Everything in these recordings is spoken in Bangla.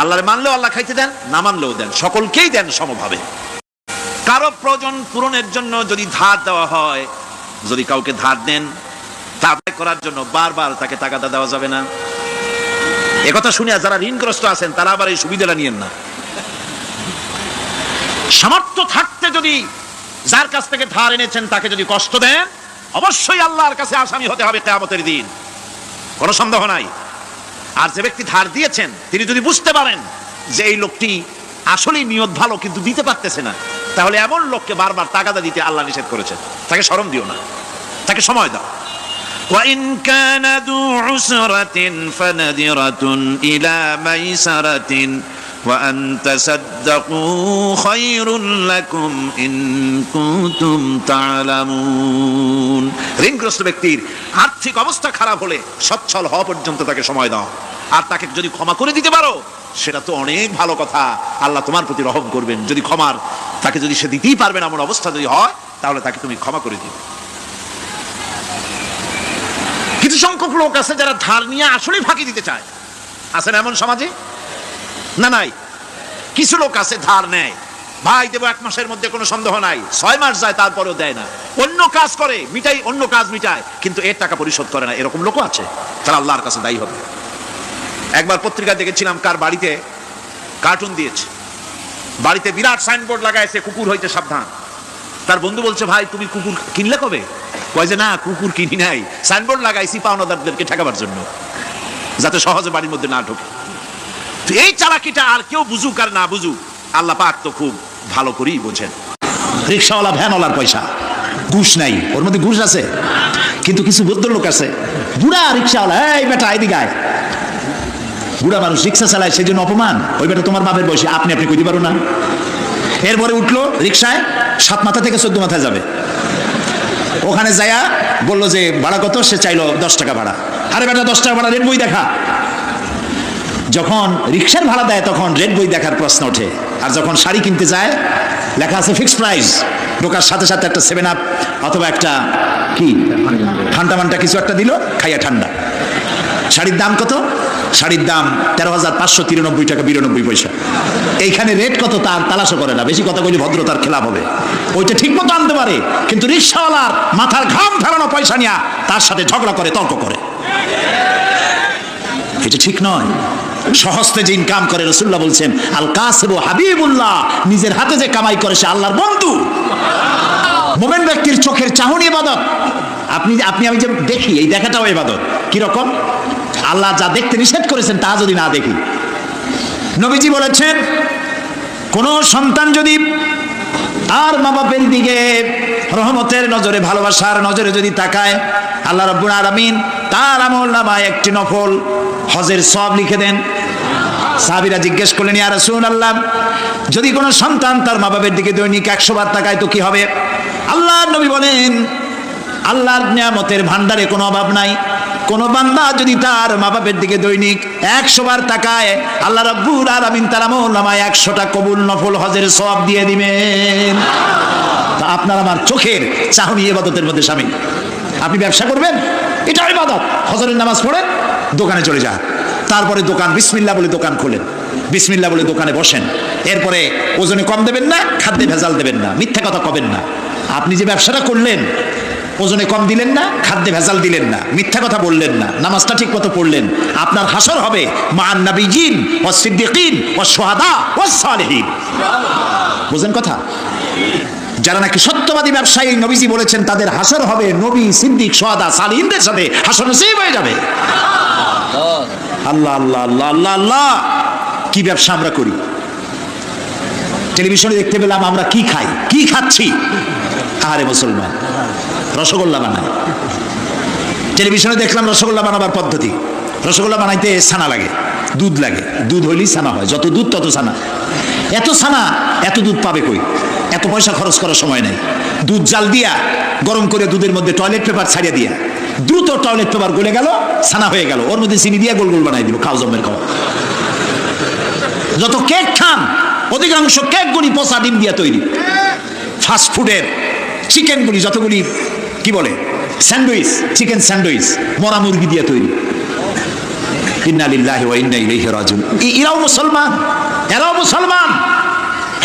আল্লাহরে মানলেও আল্লাহ খাইতে দেন, না মানলেও দেন, সকলকেই দেন সমভাবে। কারো প্রয়োজন পূরণের জন্য যদি ধার দেওয়া হয়, যদি কাউকে ধার দেন, তা আদায় করার জন্য বারবার তাকে টাকাটা দেওয়া যাবে না। একথা শুনিয়া যারা ঋণগ্রস্ত আছেন তারা আবার এই সুবিধাটা নিয়েন না। সামর্থ্য থাকতে যদি যার কাছ থেকে ধার এনেছেন তাকে যদি কষ্ট দেন, অবশ্যই আল্লাহর কাছে আসামি হতে হবে কিয়ামতের দিন, কোনো সন্দেহ নাই। আর যে ব্যক্তি ধার দিয়েছেন তিনি যদি বুঝতে পারেন যে এই লোকটি আসলেই নিয়ত ভালো কিন্তু দিতে পারতেছে না, তাহলে এমন লোককে বারবার টাকাটা দিতে আল্লাহ নিষেধ করেছেন। তাকে শরম দিও না, তাকে সময় দাও। وَإِنْ كَانَ ذُو عُسْرَةٍ فَنَذِرَةٌ إِلَى مَيْسَرَةٍ وَأَنْ تَصَدَّقُوا خَيْرٌ لَكُمْ إِنْ كُنْتُمْ تَعْلَمُونَ। ঋণগ্রস্ত ব্যক্তির আর্থিক অবস্থা খারাপ হলে সচ্ছল হওয়া পর্যন্ত তাকে সময় দাও, আর তাকে যদি ক্ষমা করে দিতে পারো সেটা তো অনেক ভালো কথা, আল্লাহ তোমার প্রতি রহম করবেন। যদি ক্ষমার তাকে যদি সে দিতেই পারবে না এমন অবস্থা যদি হয়, তাহলে তাকে তুমি ক্ষমা করে দিও। কিছু সংখ্যক লোক আছে যারা ধার নিয়ে আসলেই ফাঁকি দিতে চায়, আছেন এমন সমাজে না? নাই। কিছু লোক আছে ধার নেয়, ভাই দেবো 1 মাসের মধ্যে, কোনো সন্দেহ নাই। 6 মাস যায় তারপরেও দেয় না, অন্য কাজ করে মিটাই, অন্য কাজ মিটায়, কিন্তু এর টাকা পরিশোধ করে না। এরকম লোকও আছে, তারা আল্লাহর কাছে দায়ী হবে। একবার পত্রিকা দেখেছিলাম, কার বাড়িতে কার্টুন দিয়েছে, বাড়িতে বিরাট সাইনবোর্ড লাগাইছে কুকুর হইতে সাবধান। তার বন্ধু বলছে, ভাই তুমি কুকুর কিনলে কবে? কয় যে না, কুকুর কিনি নাই, সাইনবোর্ড লাগাইছি পাওনাদারদেরকে ঠেকাবার জন্য, যাতে সহজে বাড়ির মধ্যে না ঢোকে। তো এই চালাকিটা আর কেউ বুঝুক আর না বুঝুক, আল্লাহ পাক তো খুব ভালো করেই বোঝেন। রিক্সাওয়ালা ভ্যানওয়ালার পয়সা, ঘুষ নাই, ওর মধ্যে ঘুষ আছে। কিন্তু কিছু ভদ্রলোক আছে, বুড়া রিক্সাওয়ালা, এই বেটা এদিকে আয়। বুড়া মানুষ রিক্সা চালায়, সেই জন্য অপমান। ওই বেটা তোমার বাপের বয়সী, আপনি কইতে পারো না। এরপরে উঠলো রিক্সায়, 7 মাথা থেকে 14 মাথায় যাবে। ওখানে যায়া বললো যে ভাড়া কত, সে চাইলো 10 টাকা ভাড়া। আরে বেটা 10 টাকা ভাড়া, রেড বই দেখা। যখন রিক্সার ভাড়া দেয় তখন রেড বই দেখার প্রশ্ন ওঠে। আর যখন শাড়ি কিনতে যায় লেখা আছে ফিক্সড প্রাইস, ঢোকার সাথে সাথে একটা 7 আপ অথবা একটা কি ঠান্ডা মান্টা কিছু একটা দিল, খাইয়া ঠান্ডা। শাড়ির দাম কত? শাড়ির দাম 13,593 টাকা 92 পয়সা। এইখানে রেট কত তার তালাশও করে না, বেশি কথা বলি ভদ্রতার খেলাপ হবে। ওইটা ঠিক মতো আনতে পারে, কিন্তু রিক্সাওয়ালার মাথার ঘাম ফেলানো পয়সা নিয়ে তার সাথে ঝগড়া করে, তর্ক করে। এটা ঠিক নয়। সহজতে যে ইনকাম করে, রাসূলুল্লাহ বলছেন আল কাসিবু হাবিবুল্লাহ, নিজের হাতে যে কামাই করে সে আল্লাহর বন্ধু। মুমিন ব্যক্তির চোখের চাহনি ইবাদত। আপনি আমি যে দেখি, এই দেখাটাও ইবাদত। কি রকম? আল্লাহ যা দেখতে নিষেধ করেছেন তা যদি না দেখি। নবীজি বলেছেন, কোন সন্তান যদি আর মা বাপের দিকে রহমতের নজরে, ভালোবাসার নজরে যদি তাকায়, আল্লাহ রাব্বুল আলামিন তার আমলনামায় একটি নফল হজের সওয়াব লিখে দেন। সাহাবীরা জিজ্ঞেস করলেন, ইয়া রাসূলুল্লাহ, যদি কোনো সন্তান তার মা বাপের দিকে দৈনিক 100 বার তাকায় তো কি হবে? আল্লাহর নবী বলেন, আল্লাহর নিয়ামতের ভান্ডারে কোনো অভাব নাই। কোন বান্দা যদি তার মা বাপের দিকে দৈনিক 100 বার তাকায়, আল্লাহ রাব্বুল আলামিন তার আমলনামায় 100টা কবুল নফল হজের সওয়াব দিয়ে দিবেন। তা আপনার আমার চোখের চাহনি ইবাদতের মধ্যে শামিল। আপনি ব্যবসা করবেন, এটা ইবাদত। হজরের নামাজ পড়েন, দোকানে চলে যান, তারপরে দোকান বিসমিল্লাহ বলে দোকান খোলেন, বিসমিল্লাহ বলে দোকানে বসেন। এরপরে ওজনে কম দেবেন না, খাদ্যে ভেজাল দেবেন না, মিথ্যা কথা কবেন না। আপনি যে ব্যবসাটা করলেন, ওজনে কম দিলেন না, খাদ্যে ভেজাল দিলেন না, মিথ্যা কথা বললেন না, নামাজটা ঠিক মতো পড়লেন, আপনার হাসর হবে মা'আন নাবিয়্যিন ওয়াস সিদ্দিকিন ওয়াস শুহাদা ওয়াস সালিহিন। বুঝেন কথা? যারা নাকি সত্যবাদী ব্যবসায়ী, নবীজি বলেছেন তাদের হাসর হবে নবী, সিদ্দিক, শুহাদা, সালিহিনদের সাথে হাসর নসিব হয়ে যাবে। আল্লাহ আল্লাহ আল্লাহ আল্লাহ আল্লাহ, কি ব্যবসা আমরা করি! টেলিভিশনে দেখতে পেলাম আমরা কি খাই, কি খাচ্ছি। আরে মুসলমান, রসগোল্লা বানায়। টেলিভিশনে দেখলাম রসগোল্লা বানাবার পদ্ধতি। রসগোল্লা বানাইতে ছানা লাগে, দুধ লাগে, দুধ হইলেই ছানা হয়, যত দুধ তত ছানা। এত ছানা, এত দুধ পাবে কই? এত পয়সা খরচ করার সময় নাই। দুধ জাল দিয়া গরম করে দুধের মধ্যে টয়লেট পেপার ছাড়িয়ে দিয়া দ্রুত টয়লেট পেপার গলে গেল, ছানা হয়ে গেল, ওর মধ্যে চিনি দিয়ে গোল গোল বানাই দিল, খাও জমের খাওয়া। যত কেক খান অধিকাংশ কেকগুলি পচা ডিম দিয়া তৈরি। ফাস্টফুডের চিকেনগুলি যতগুলি কি বলে স্যান্ডউইচ, চিকেন স্যান্ডউইচ মরা মুরগি দিয়ে তৈরি। ইন্না লিল্লাহি ওয়া ইন্না ইলাইহি রাজিউন। এরাও মুসলমান, এরাও মুসলমান।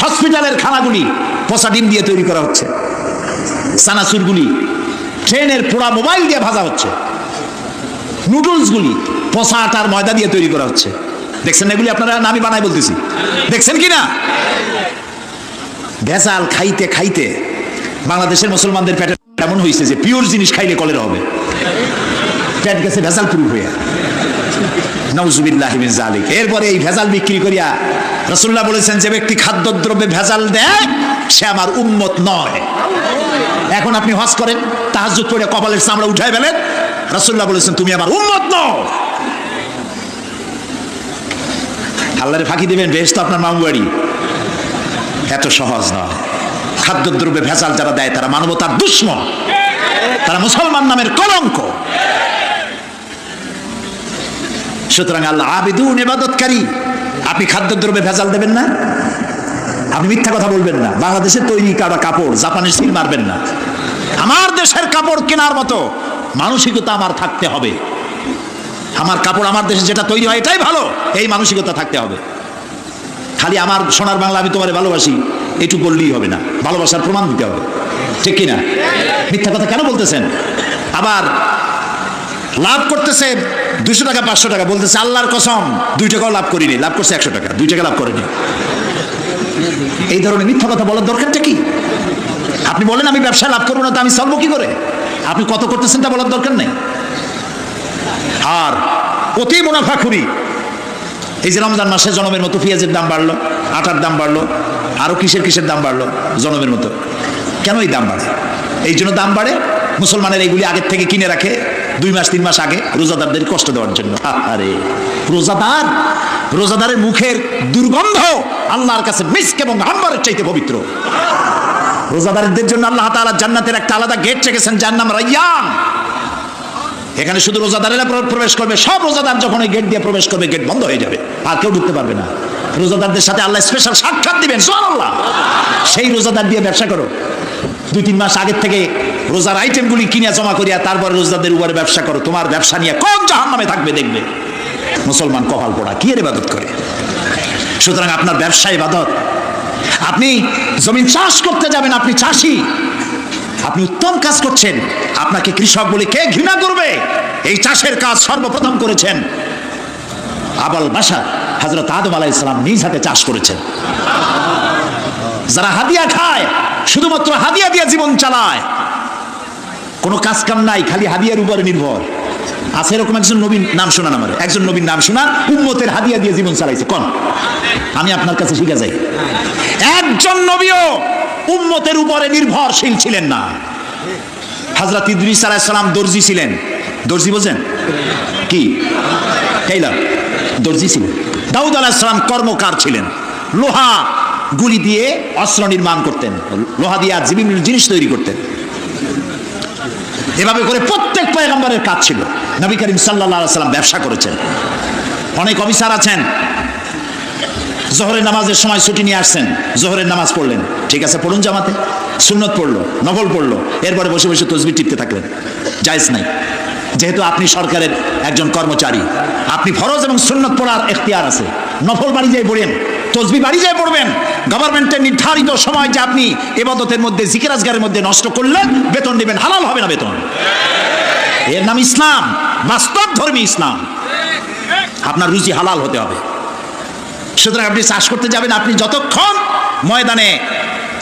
হসপিটালের খানাগুলি পচা ডিম দিয়ে তৈরি করা হচ্ছে, চানাচুরগুলি ট্রেনের পোড়া মোবাইল দিয়ে ভাজা হচ্ছে, নুডলসগুলি পচা আটার ময়দা দিয়ে তৈরি করা হচ্ছে। দেখছেন এগুলি আপনারা? আমি বানাই বলতেছি, দেখছেন কি না? ভেজাল খাইতে খাইতে বাংলাদেশের মুসলমানদের পেটে এমন হয়েছে যে পিওর জিনিস খাইলে কলেরা হবে, পেট গেছে ভেজাল পুরো হয়ে। নাউজুবিল্লাহি মিন যালিক। এরপরে এই ভেজাল বিক্রি করিয়া রাসূলুল্লাহ বলেছেন, যে ব্যক্তি খাদ্যদ্রব্যে ভেজাল দেয় সে আমার উম্মত নয়। এখন আপনি হজ করেন, তাহাজ্জুদ পড়ে কপালের চামড়া উঠায় ফেলেন, রাসূলুল্লাহ বলেছেন তুমি আমার উম্মত নও। আল্লাহরে ফাঁকি দিবেন, বেহেশত আপনার মামু বাড়ি। এত সহজ নয়। খাদ্যদ্রব্যে ভেজাল যারা দেয় তারা মানবতার দুশমন, তারা মুসলমান নামের কলঙ্ক। সুতরাং আল্লাহ আবিদুন, ইবাদতকারী। আপনি খাদ্যদ্রব্যে ভেজাল দেবেন না, আপনি মিথ্যা কথা বলবেন না, বাংলাদেশের তৈরি কাপড় জাপানের সিল মারবেন না। আমার দেশের কাপড় কেনার মতো মানসিকতা আমার থাকতে হবে। আমার কাপড় আমার দেশে যেটা তৈরি হয় এটাই ভালো, এই মানসিকতা থাকতে হবে। খালি আমার সোনার বাংলা আমি তোমারে ভালোবাসি এটুকু বললেই হবে না, ভালোবাসার প্রমাণ দিতে হবে, ঠিক কিনা? মিথ্যা কথা কেন বলতেছেন? আবার লাভ করতেছে 200 টাকা 500 টাকা, বলতেছে আল্লাহর কসম 2 টাকাও লাভ করিনি, লাভ করছে 100 টাকা, 2 টাকা লাভ করেনি। এই ধরনের মিথ্যা কথা বলার দরকারটা কি? আপনি বলেন আমি ব্যবসা লাভ করবো না, তো আমি চলবো কি করে? আপনি কত করতেছেন তা বলার দরকার নেই। আর অতি মুনাফাখুরি, এই যে রমজান মাসে জনমের মতো পেঁয়াজের দাম বাড়লো, আটার দাম বাড়লো, আরো কিসের দাম বাড়লো জনমের মতো। কেন এই দাম বাড়ে? এই জন্য দাম বাড়ে মুসলমানের এইগুলি আগের থেকে কিনে রাখে 2 মাস 3 মাস আগে, রোজাদারদের কষ্ট দেওয়ার জন্য। আরে রোজাদারের মুখের দুর্গন্ধ আল্লাহর কাছে মিস্ক এবং আম্বরের চাইতে পবিত্র। রোজাদারদের জন্য আল্লাহ তাআলা জান্নাতের একটা আলাদা গেট রেখেছেন, যার নাম রায়্যান। এখানে শুধু রোজাদারেরা প্রবেশ করবে। সব রোজাদার যখন ওই গেট দিয়ে প্রবেশ করবে, গেট বন্ধ হয়ে যাবে, আর কেউ ঢুকতে পারবে না। রোজাদারদের সাথে আল্লাহ স্পেশাল সাক্ষাৎ দিবেন, সুবহানাল্লাহ। সেই রোজাদার দিয়ে ব্যবসা করো, 2-3 মাস আগের থেকে রোজার আইটেমগুলি কিনে জমা করিয়া তারপরে রোজাদারদের উপরে ব্যবসা করো। তোমার ব্যবসা নিয়ে কোন জাহান্নামে থাকবে দেখবে। মুসলমান কপাল পোড়া, কি এর ইবাদত করে? সুতরাং আপনার ব্যবসা ইবাদত। আপনি জমিন চাষ করতে যাবেন, আপনি চাষি, আপনি উত্তম কাজ করছেন, আপনাকে কৃষক বলে কে ঘৃণা করবে? এই চাষের কাজ সর্বপ্রথম করেছেন আবুল বাশার হযরত আদম আলাইহিস সালাম, নিজ হাতে চাষ করেছেন। যারা হাদিয়া খায়, শুধুমাত্র হাদিয়া দিয়ে জীবন চালায়, কোনো কাজ কাম নাই, খালি হাদিয়ার উপরে নির্ভর আছে, এরকম একজন নবীর নাম শোনান আমার, একজন নবীর নাম শোনান উম্মতের হাদিয়া দিয়ে জীবন চালাইছে। কোন? আমি আপনার কাছে শিখে যাই, একজন নবীও উম্মতের উপরে নির্ভরশীল ছিলেন না। হযরত ইদ্রিস আলাইহিস সালাম দর্জি ছিলেন। দর্জি বোঝেন কি? টেইলর, দর্জি ছিলেন। দাউদ আলাইহিস সালাম কর্মকার ছিলেন, লোহা গুলি দিয়ে অস্ত্র নির্মাণ করতেন, লোহা দিয়ে বিভিন্ন জিনিস তৈরি করতেন। এভাবে করে প্রত্যেক পয়গম্বরের কাজ ছিল। নবী করিম সাল্লাল্লাহু আলাইহি ওয়াসাল্লাম ব্যবসা করেছেন। অনেক অফিসার আছেন, জোহরের নামাজের সময় ছুটি নিয়ে আসছেন, জোহরের নামাজ পড়লেন, ঠিক আছে পড়ুন জামাতে, সুন্নত পড়লো, নফল পড়লো, এরপরে বসে বসে তসবিহ টিপতে থাকলেন, জায়েজ নাই। যেহেতু আপনি সরকারের একজন কর্মচারী, আপনি ফরজ এবং সুন্নত পড়ার এখতিয়ার আছে। নফল বাড়ি যাই পড়েন, তসবিহ বাড়ি যাই পড়বেন। গভর্নমেন্টের নির্ধারিত সময় যে আপনি ইবাদতের মধ্যে, জিকির আজকারের মধ্যে নষ্ট করলেন, বেতন নেবেন, হালাল হবে না বেতন। এর নাম ইসলাম, বাস্তব ধর্মী ইসলাম। আপনার রুজি হালাল হতে হবে। সুতরাং আপনি চাষ করতে যাবেন, আপনি যতক্ষণ ময়দানে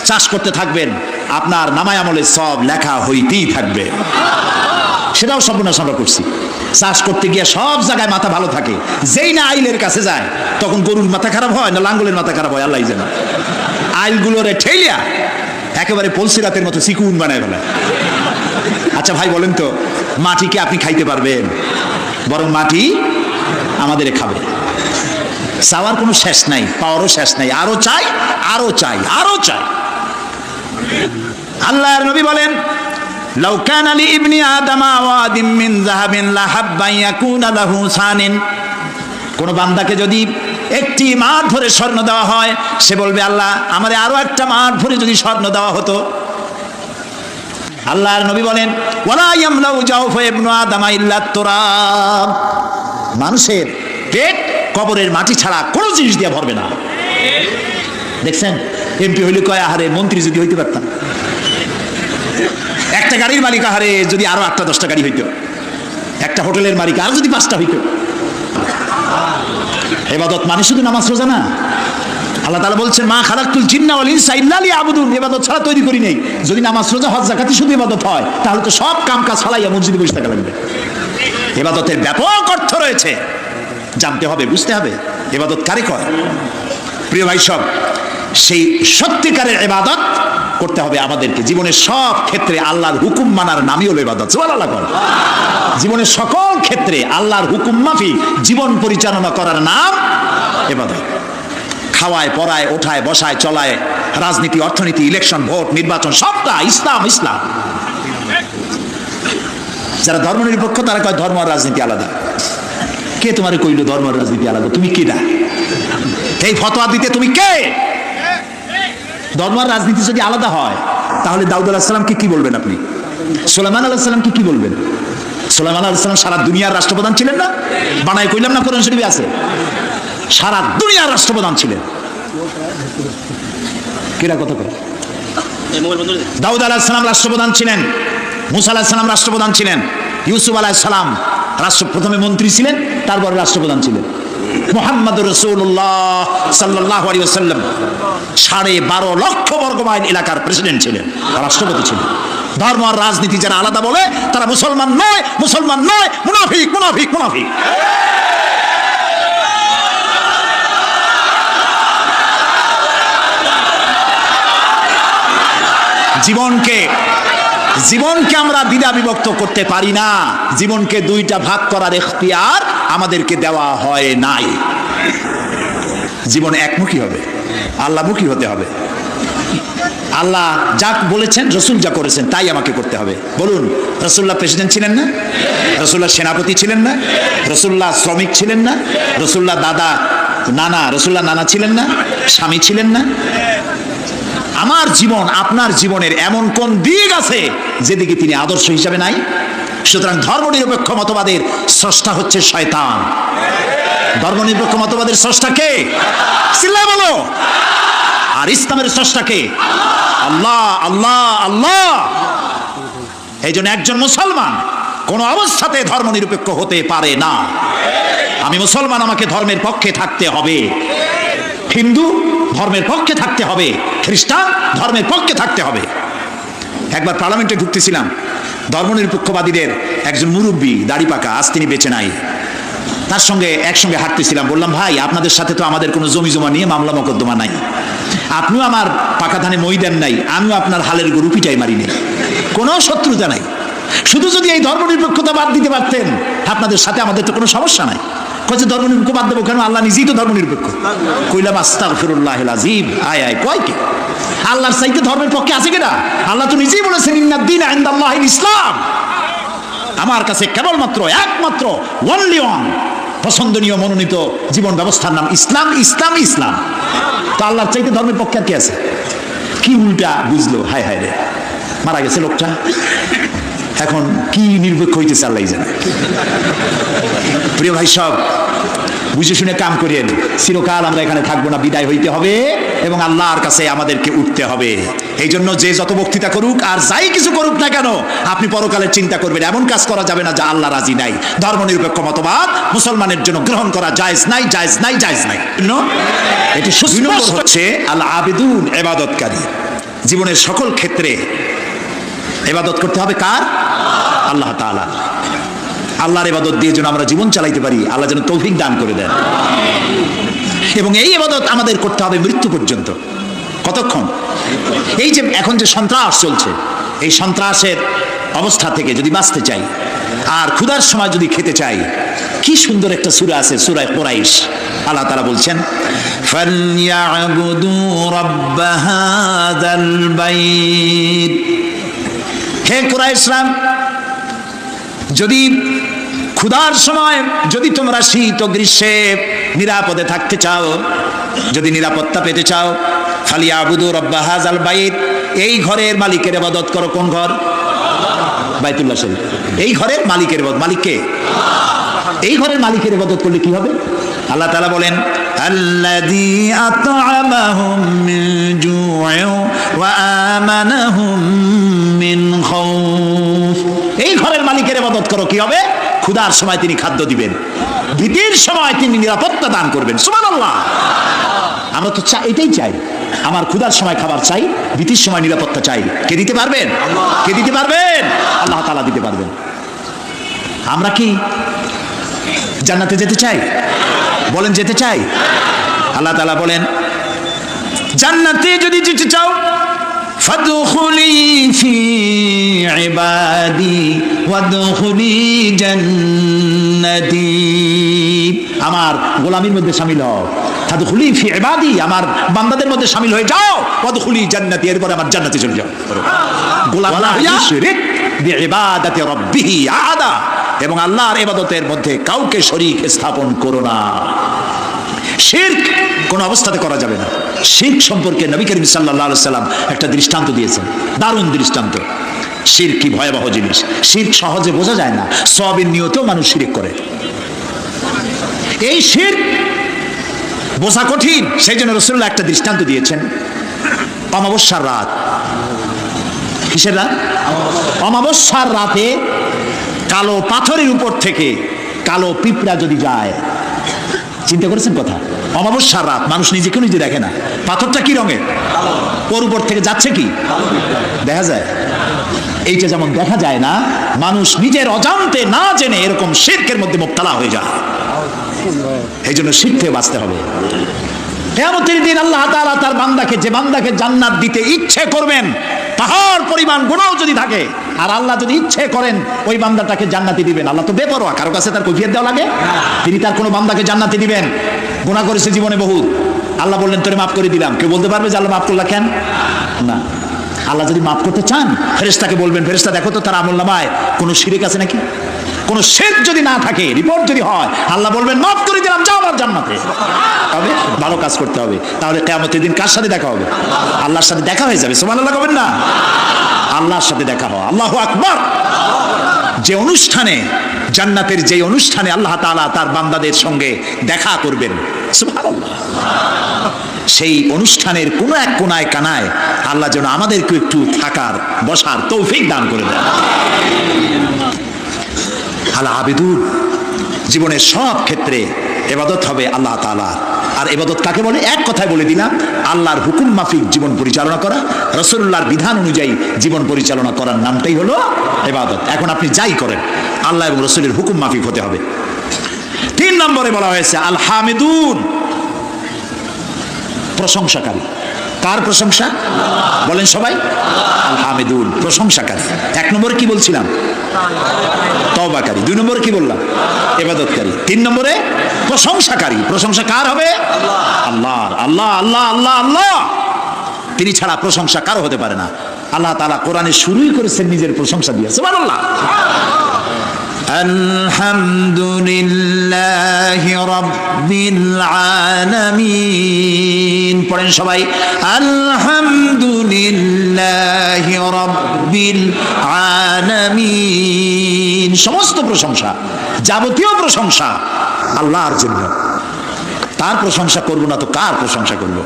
চাষ করতে থাকবেন, আপনার নামায় আমলে সব লেখা হইতেই থাকবে। সেটাও সর্বনাশ আমরা করছি। চাষ করতে গিয়ে সব জায়গায় মাথা ভালো থাকে, যেই না আইলের কাছে যায় তখন গরুর মাথা খারাপ হয় না লাঙ্গলের মাথা খারাপ হয় আল্লাহ জানে। আইলগুলোরে ঠেলিয়া একেবারে পলসিরাতের মতো চিকুন বানায় ফেলায়। আচ্ছা ভাই বলেন তো, মাটিকে আপনি খাইতে পারবেন? বরং মাটি আমাদের খাবে। চাওয়ার কোনো শেষ নাই, পাওয়ারও শেষ নাই, আরো চাই, আরো চাই, আরো চাই। আল্লাহর নবী বলেন, লাউ কানা লি ইবনি আদামা ওয়াদিম মিন যাহাবিন লাহাব্বা ইয়াকুনা লাহু সানিন। কোন বান্দাকে যদি একটি মাঠ ভরে স্বর্ণ দেওয়া হয়, সে বলবে আল্লাহ আমারে আরো একটা মাঠ ভরে যদি স্বর্ণ দেওয়া হতো। আল্লাহর নবী বলেন, ওয়ালা ইয়ামলাউ জাওফা ইবনু আদামা ইল্লা তুরাব। মানুষের কবরের মাটি ছাড়া কোনো জিনিস দিয়ে ভরবে না। দেখছেন এমপি হইলে কয় আহারে মন্ত্রী যদি হইতে পারতাম, একটা গাড়ির মালিক আহারে যদি আরো 8টা-10টা গাড়ি হইতো, একটা হোটেলের মালিক আরো যদি 5টা হইতো। ইবাদত মানে শুধু নামাজ রোজা না। আল্লাহ তাআলা বলছেন মা খালাকতুল জিন্না ওয়াল ইনসা ইল্লা লিয়াবুদুন, ইবাদত ছাড়া তৈরি করি নাই। যদি নামাজ রোজা হজ যাকাতই শুধু ইবাদত হয় তাহলে তো সব কাম কাজ ফালাইয়া মসজিদে বসে থাকা লাগবে। ইবাদতের ব্যাপক অর্থ রয়েছে, জানতে হবে, বুঝতে হবে ইবাদত কারে কয়। প্রিয় ভাই সব, সেই সত্যিকারের ইবাদত করতে হবে আমাদেরকে। জীবনের সব ক্ষেত্রে আল্লাহর হুকুম মানার নামই হলো ইবাদত। সুবহানাল্লাহ। জীবনের সকল ক্ষেত্রে আল্লাহর হুকুম মাফিক জীবন পরিচালনা করার নাম ইবাদত। খাওয়ায়, পড়ায়, ওঠায়, বসায়, চলায়, রাজনীতি, অর্থনীতি, ইলেকশন, ভোট, নির্বাচন, সবটা ইসলাম ইসলাম। যারা ধর্মনিরপেক্ষ তারা কয় ধর্ম আর রাজনীতি আলাদা। কে তোমার কইল ধর্ম আর রাজনীতি আলাদা? তুমি কে না এই ফতোয়া দিতে? তুমি কে? ধর্ম আর রাজনীতি যদি আলাদা হয় তাহলে দাউদ আলাইহিস সালামকে কি বলবেন আপনি? সুলাইমান আলাইহিস সালামকে কি বলবেন? সুলাইমান আলাইহিস সালাম সারা দুনিয়ার রাষ্ট্রপ্রধান ছিলেন না? বানায় কইলাম না, কোরআন শরীফে আছে। সারা দুনিয়ার রাষ্ট্রপ্রধান ছিলেন। কিরা কত করে? দাউদ আলাইহিস সালাম রাষ্ট্রপ্রধান ছিলেন, মুসা আলাইহিস সালাম রাষ্ট্রপ্রধান ছিলেন, ইউসুফ আলাইহিস সালাম প্রথমে মন্ত্রী ছিলেন, তারপরে রাষ্ট্রপ্রধান ছিলেন। মুহাম্মদুর রাসূলুল্লাহ সাল্লাল্লাহু আলাইহি ওয়াসাল্লাম 12.5 লক্ষ বর্গ মাইল এলাকার প্রেসিডেন্ট ছিলেন, রাষ্ট্রপতি ছিলেন। ধর্ম আর রাজনীতি যারা আলাদা বলে তারা মুসলমান নয়, মুসলমান নয়, মুনাফিক, মুনাফিক, মুনাফিক। জীবনকে আমরা দ্বিধা বিভক্ত করতে পারি না। জীবনকে দুইটা ভাগ করার এখতিয়ার আমাদেরকে দেওয়া হয় নাই। জীবন একমুখী হবে, আল্লাহমুখী হতে হবে। আল্লাহ যা বলেছেন, রসুল যা করেছেন তাই আমাকে করতে হবে। বলুন, রসুল্লাহ প্রেসিডেন্ট ছিলেন না? রসুল্লাহ সেনাপতি ছিলেন না? রসুল্লাহ শ্রমিক ছিলেন না? রসুল্লাহ রসুল্লাহ নানা ছিলেন না? স্বামী ছিলেন না? আমার জীবন, আপনার জীবনের এমন কোন দিক আছে যেদিকে তিনি আদর্শ হিসাবে নাই? সুতরাং ধর্মনিরপেক্ষ মতবাদের স্রষ্টা হচ্ছে শয়তান। ধর্মনিরপেক্ষ মতবাদের স্রষ্টা কে? চিল্লায় বলো। আর ইসলামের স্রষ্টা কে? আল্লাহ, আল্লাহ, আল্লাহ। এই জন্য একজন মুসলমান কোন অবস্থাতে ধর্মনিরপেক্ষ হতে পারে না। আমি মুসলমান, আমাকে ধর্মের পক্ষে থাকতে হবে। হিন্দু ধর্মের পক্ষে থাকতে হবে, খ্রিস্টান ধর্মের পক্ষে থাকতে হবে। একবার পার্লামেন্টে ঢুকতেছিলাম, ধর্মনিরপেক্ষবাদীদের একজন মুরব্বী, দাড়ি পাকা, আজ তিনি বেঁচে নাই। তার সঙ্গে একসঙ্গে হাঁটতেছিলাম। বললাম, ভাই আপনাদের সাথে তো আমাদের কোনো জমি জমা নিয়ে মামলা মোকদ্দমা নাই, আপনিও আমার পাকা ধানে মই দেন নাই, আমিও আপনার হালের গরু পিটাই মারিনি, কোনো শত্রুতা নাই। শুধু যদি এই ধর্মনিরপেক্ষতা বাদ দিতে পারতেন আপনাদের সাথে আমাদের তো কোনো সমস্যা নাই। কয়েছে ধর্মনিরপেক্ষ বাদ দেবো কেন? আল্লাহ নিজেই তো ধর্মনিরপেক্ষ। কইলাম আস্তাগফিরুল্লাহিল আযীম। আয় কয় কি? আল্লাহর চাইতে ধর্মের পক্ষে আছে কিনা? আল্লাহ তো নিজেই বলেছেন ইন্নাদ-দীনা ইনদাল্লাহিল ইসলাম। আমার কাছে কেবলমাত্র একমাত্র ওনলি ওয়ান পছন্দনীয় মনোনীত জীবন ব্যবস্থার নাম ইসলাম, ইসলাম, ইসলাম। তো আল্লাহর চাইতে ধর্মের পক্ষে আর কি আছে? কি উল্টা বুঝলো, হায় হায় রে, মারা গেছে লোকটা, এখন কি নিরপেক্ষ হইতেছে আল্লাহ জানে। প্রিয় ভাই সব, বুঝে শুনে কাম করেন। চিরকাল আমরা এখানে থাকবো না, বিদায় হইতে হবে এবং আল্লাহর কাছে আমাদেরকে উঠতে হবে। এই জন্য যে যত বক্তৃতা করুক আর যাই কিছু করুক না কেন, আপনি পরকালের চিন্তা করবেন। এমন কাজ করা যাবে না যা আল্লাহ রাজি নাই। ধর্মনিরপেক্ষ মতবাদ মুসলমানের জন্য গ্রহণ করা জায়েজ নাই, জায়েজ নাই, জায়েজ নাই। এটি সুস্পষ্ট হচ্ছে আল আবিদুন, ইবাদতকারী। জীবনের সকল ক্ষেত্রে ইবাদত করতে হবে কার? আল্লাহ তাআলা। আল্লাহর ইবাদত দিয়ে যেন আমরা জীবন চালাইতে পারি, আল্লাহ যেন তৌফিক দান করে দেন। এবং এই ইবাদত আমাদের করতে হবে মৃত্যু পর্যন্ত। কতক্ষণ? এই যে এখন যে সন্ত্রাস চলছে, এই সন্ত্রাসের অবস্থা থেকে যদি বাঁচতে চাই আর ক্ষুধার সময় যদি খেতে চাই, কি সুন্দর একটা সূরা আছে, সূরা কুরাইশ। আল্লাহ তাআলা বলছেন, ফালইয়াবুদু রাব্ব হাযাল বাইত। হে কুরাইশরা, যদি ক্ষুধার সময় যদি তোমরা শীত ও গ্রীষ্মে নিরাপদে থাকতে চাও, যদি নিরাপত্তা পেতে চাও, ফালিয়াবুদু রাব্ব হাযাল বাইত, এই ঘরের মালিকের ইবাদত করো। কোন ঘর? বাইতুল্লাহ শরীফ। এই ঘরের মালিকের ইবাদত, মালিক কে? এই ঘরের মালিকের ইবাদত করলে কি হবে? আল্লাহ তাআলা বলেন আল্লাযী আত'আমাহুম মিন জু'ইন ওয়া আমানাহুম মিন খাউফ। এই ঘরের মালিকের ইবাদত করো, কি হবে? ক্ষুধার সময় তিনি খাদ্য দিবেন, ভীতির সময় তিনি নিরাপত্তা দান করবেন। সুবহানাল্লাহ। আমরা তো এটাই চাই, আমার ক্ষুধার সময় খাবার চাই, ভীতির সময় নিরাপত্তা চাই। কে দিতে পারবেন? কে দিতে পারবেন? আল্লাহ তাআলা দিতে পারবেন। আমরা কি জান্নাতে যেতে চাই? বলেন যেতে চাই? আল্লাহ তাআলা বলেন জান্নাতে যদি যেতে চাও ফাদখুলি ফি ইবাদি ওয়াদখুলি জান্নাতি। আমার গোলামীর মধ্যে শামিল হও। ফাদখুলি ফি ইবাদি, আমার বান্দাদের মধ্যে শামিল হয়ে যাও। ওয়াদখুলি জান্নাতি, এরপর আমার জান্নাতে চলে যাও। গোলাম না হইয়া শিরক বিইবাদাতি রাব্বিহি আহাদা, এবং আল্লাহর ইবাদতের মধ্যে কাউকে শরীক স্থাপন করো না। শিরক কোন অবস্থাতে করা যাবে না। শিরক সম্পর্কে নবী করিম সাল্লাল্লাহু আলাইহি সাল্লাম একটা দৃষ্টান্ত দিয়েছেন, দারুণ দৃষ্টান্ত। শিরক কি ভয়াবহ জিনিস, শিরক সহজে বোঝা যায় না। সওয়াবের নিয়তেও মানুষ শিরক করে। এই শিরক বোঝা কঠিন, সেই জন্য রাসূলুল্লাহ একটা দৃষ্টান্ত দিয়েছেন। অমাবস্যার রাত, কিসের রাত? অমাবস্যার রাতে কালো পাথরের উপর থেকে কালো পিঁপড়া যদি যায়, চিন্তা করেছেন কথা? অমাবস্যার রাত, মানুষ নিজেকে নিজে দেখে না, পাথরটা কি রঙের? ওর উপর থেকে যাচ্ছে কি দেখা যায়? এইটা যেমন দেখা যায় না, মানুষ নিজের অজান্তে না জেনে এরকম শিরকের মধ্যে মুবতালা হয়ে যায়। এই জন্য শিরক থেকে বাঁচতে হবে। কিয়ামতের দিন আল্লাহ তাআলা তার বান্দাকে, যে বান্দাকে জান্নাত দিতে ইচ্ছে করবেন, পাহাড় পরিমাণ গুনাহ যদি থাকে, আর আল্লাহ যদি ইচ্ছে করেন ওই বান্দাটাকে জান্নাতি দিবেন। আল্লাহ তো বেপরোয়া, কারো কাছে তার কৈফিয়ত দেওয়া লাগে? তিনি তার কোনো বান্দাকে জান্নাতি দিবেন। গুনাহ করেছে জীবনে বহুত, আল্লাহ বললেন তোরে মাফ করে দিলাম। কেউ বলতে পারবে যে আল্লাহ মাফ করলা কেন? না। আল্লাহ যদি মাফ করতে চান ফেরেশতাকে বলবেন, ফেরেশতা দেখো তো তার আমলনামায় কোনো শিরক আছে নাকি। কোন শিরক যদি না থাকে, রিপোর্ট যদি হয়, আল্লাহ বলবেন মাফ করে দিলাম, যাও আমার জান্নাতে। তবে ভালো কাজ করতে হবে, তাহলে কিয়ামতের দিন কার সাথে দেখা হবে? আল্লাহর সাথে দেখা হয়ে যাবে। সুবহানাল্লাহ বলেন না? আল্লাহর সাথে দেখা হয়। আল্লাহু আকবার। যে অনুষ্ঠানে, জান্নাতের যে অনুষ্ঠানে আল্লাহ তাআলা তার বান্দাদের সঙ্গে দেখা করবেন, সুবহানাল্লাহ, সেই অনুষ্ঠানের কোনো এক কোনায় কানায় আল্লাহ যেন আমাদেরকে একটু থাকার বসার তৌফিক দান করে দেন। আল আবিদুন, জীবনের সব ক্ষেত্রে ইবাদত হবে আল্লাহ তাআলার। আর ইবাদত কাকে বলে? এক কথায় বলে দিলাম, আল্লাহর হুকুম মাফিক জীবন পরিচালনা করা, রাসূলুল্লাহর বিধান অনুযায়ী জীবন পরিচালনা করার নামটাই হলো ইবাদত। এখন আপনি যাই করেন আল্লাহ এবং রাসূলের হুকুম মাফিক হতে হবে। 3 নম্বরে বলা হয়েছে আল হামিদুন, প্রশংসাকারী। কার প্রশংসা? বলেন সবাই। আল হামিদুন, প্রশংসাকারী। 1 নম্বরে কি বলছিলাম? তওবাকারী। 2 নম্বরে কি বললাম? ইবাদতকারী। 3 নম্বরে প্রশংসাকারী। প্রশংসা কার হবে? আল্লাহর। আল্লাহ আল্লাহ আল্লাহ আল্লাহ, তিনি ছাড়া প্রশংসা কারো হতে পারে না। আল্লাহ তাআলা কোরআনে শুরুই করেছেন নিজের প্রশংসা দিয়ে। সুবহানাল্লাহ। আলহামদুলিল্লাহি রাব্বিল আলামিন। পড়েন সবাই, আলহামদুলিল্লাহি রাব্বিল আলামিন। সমস্ত প্রশংসা, যাবতীয় প্রশংসা আল্লাহর জন্য। তার প্রশংসা করব না তো কার প্রশংসা করব?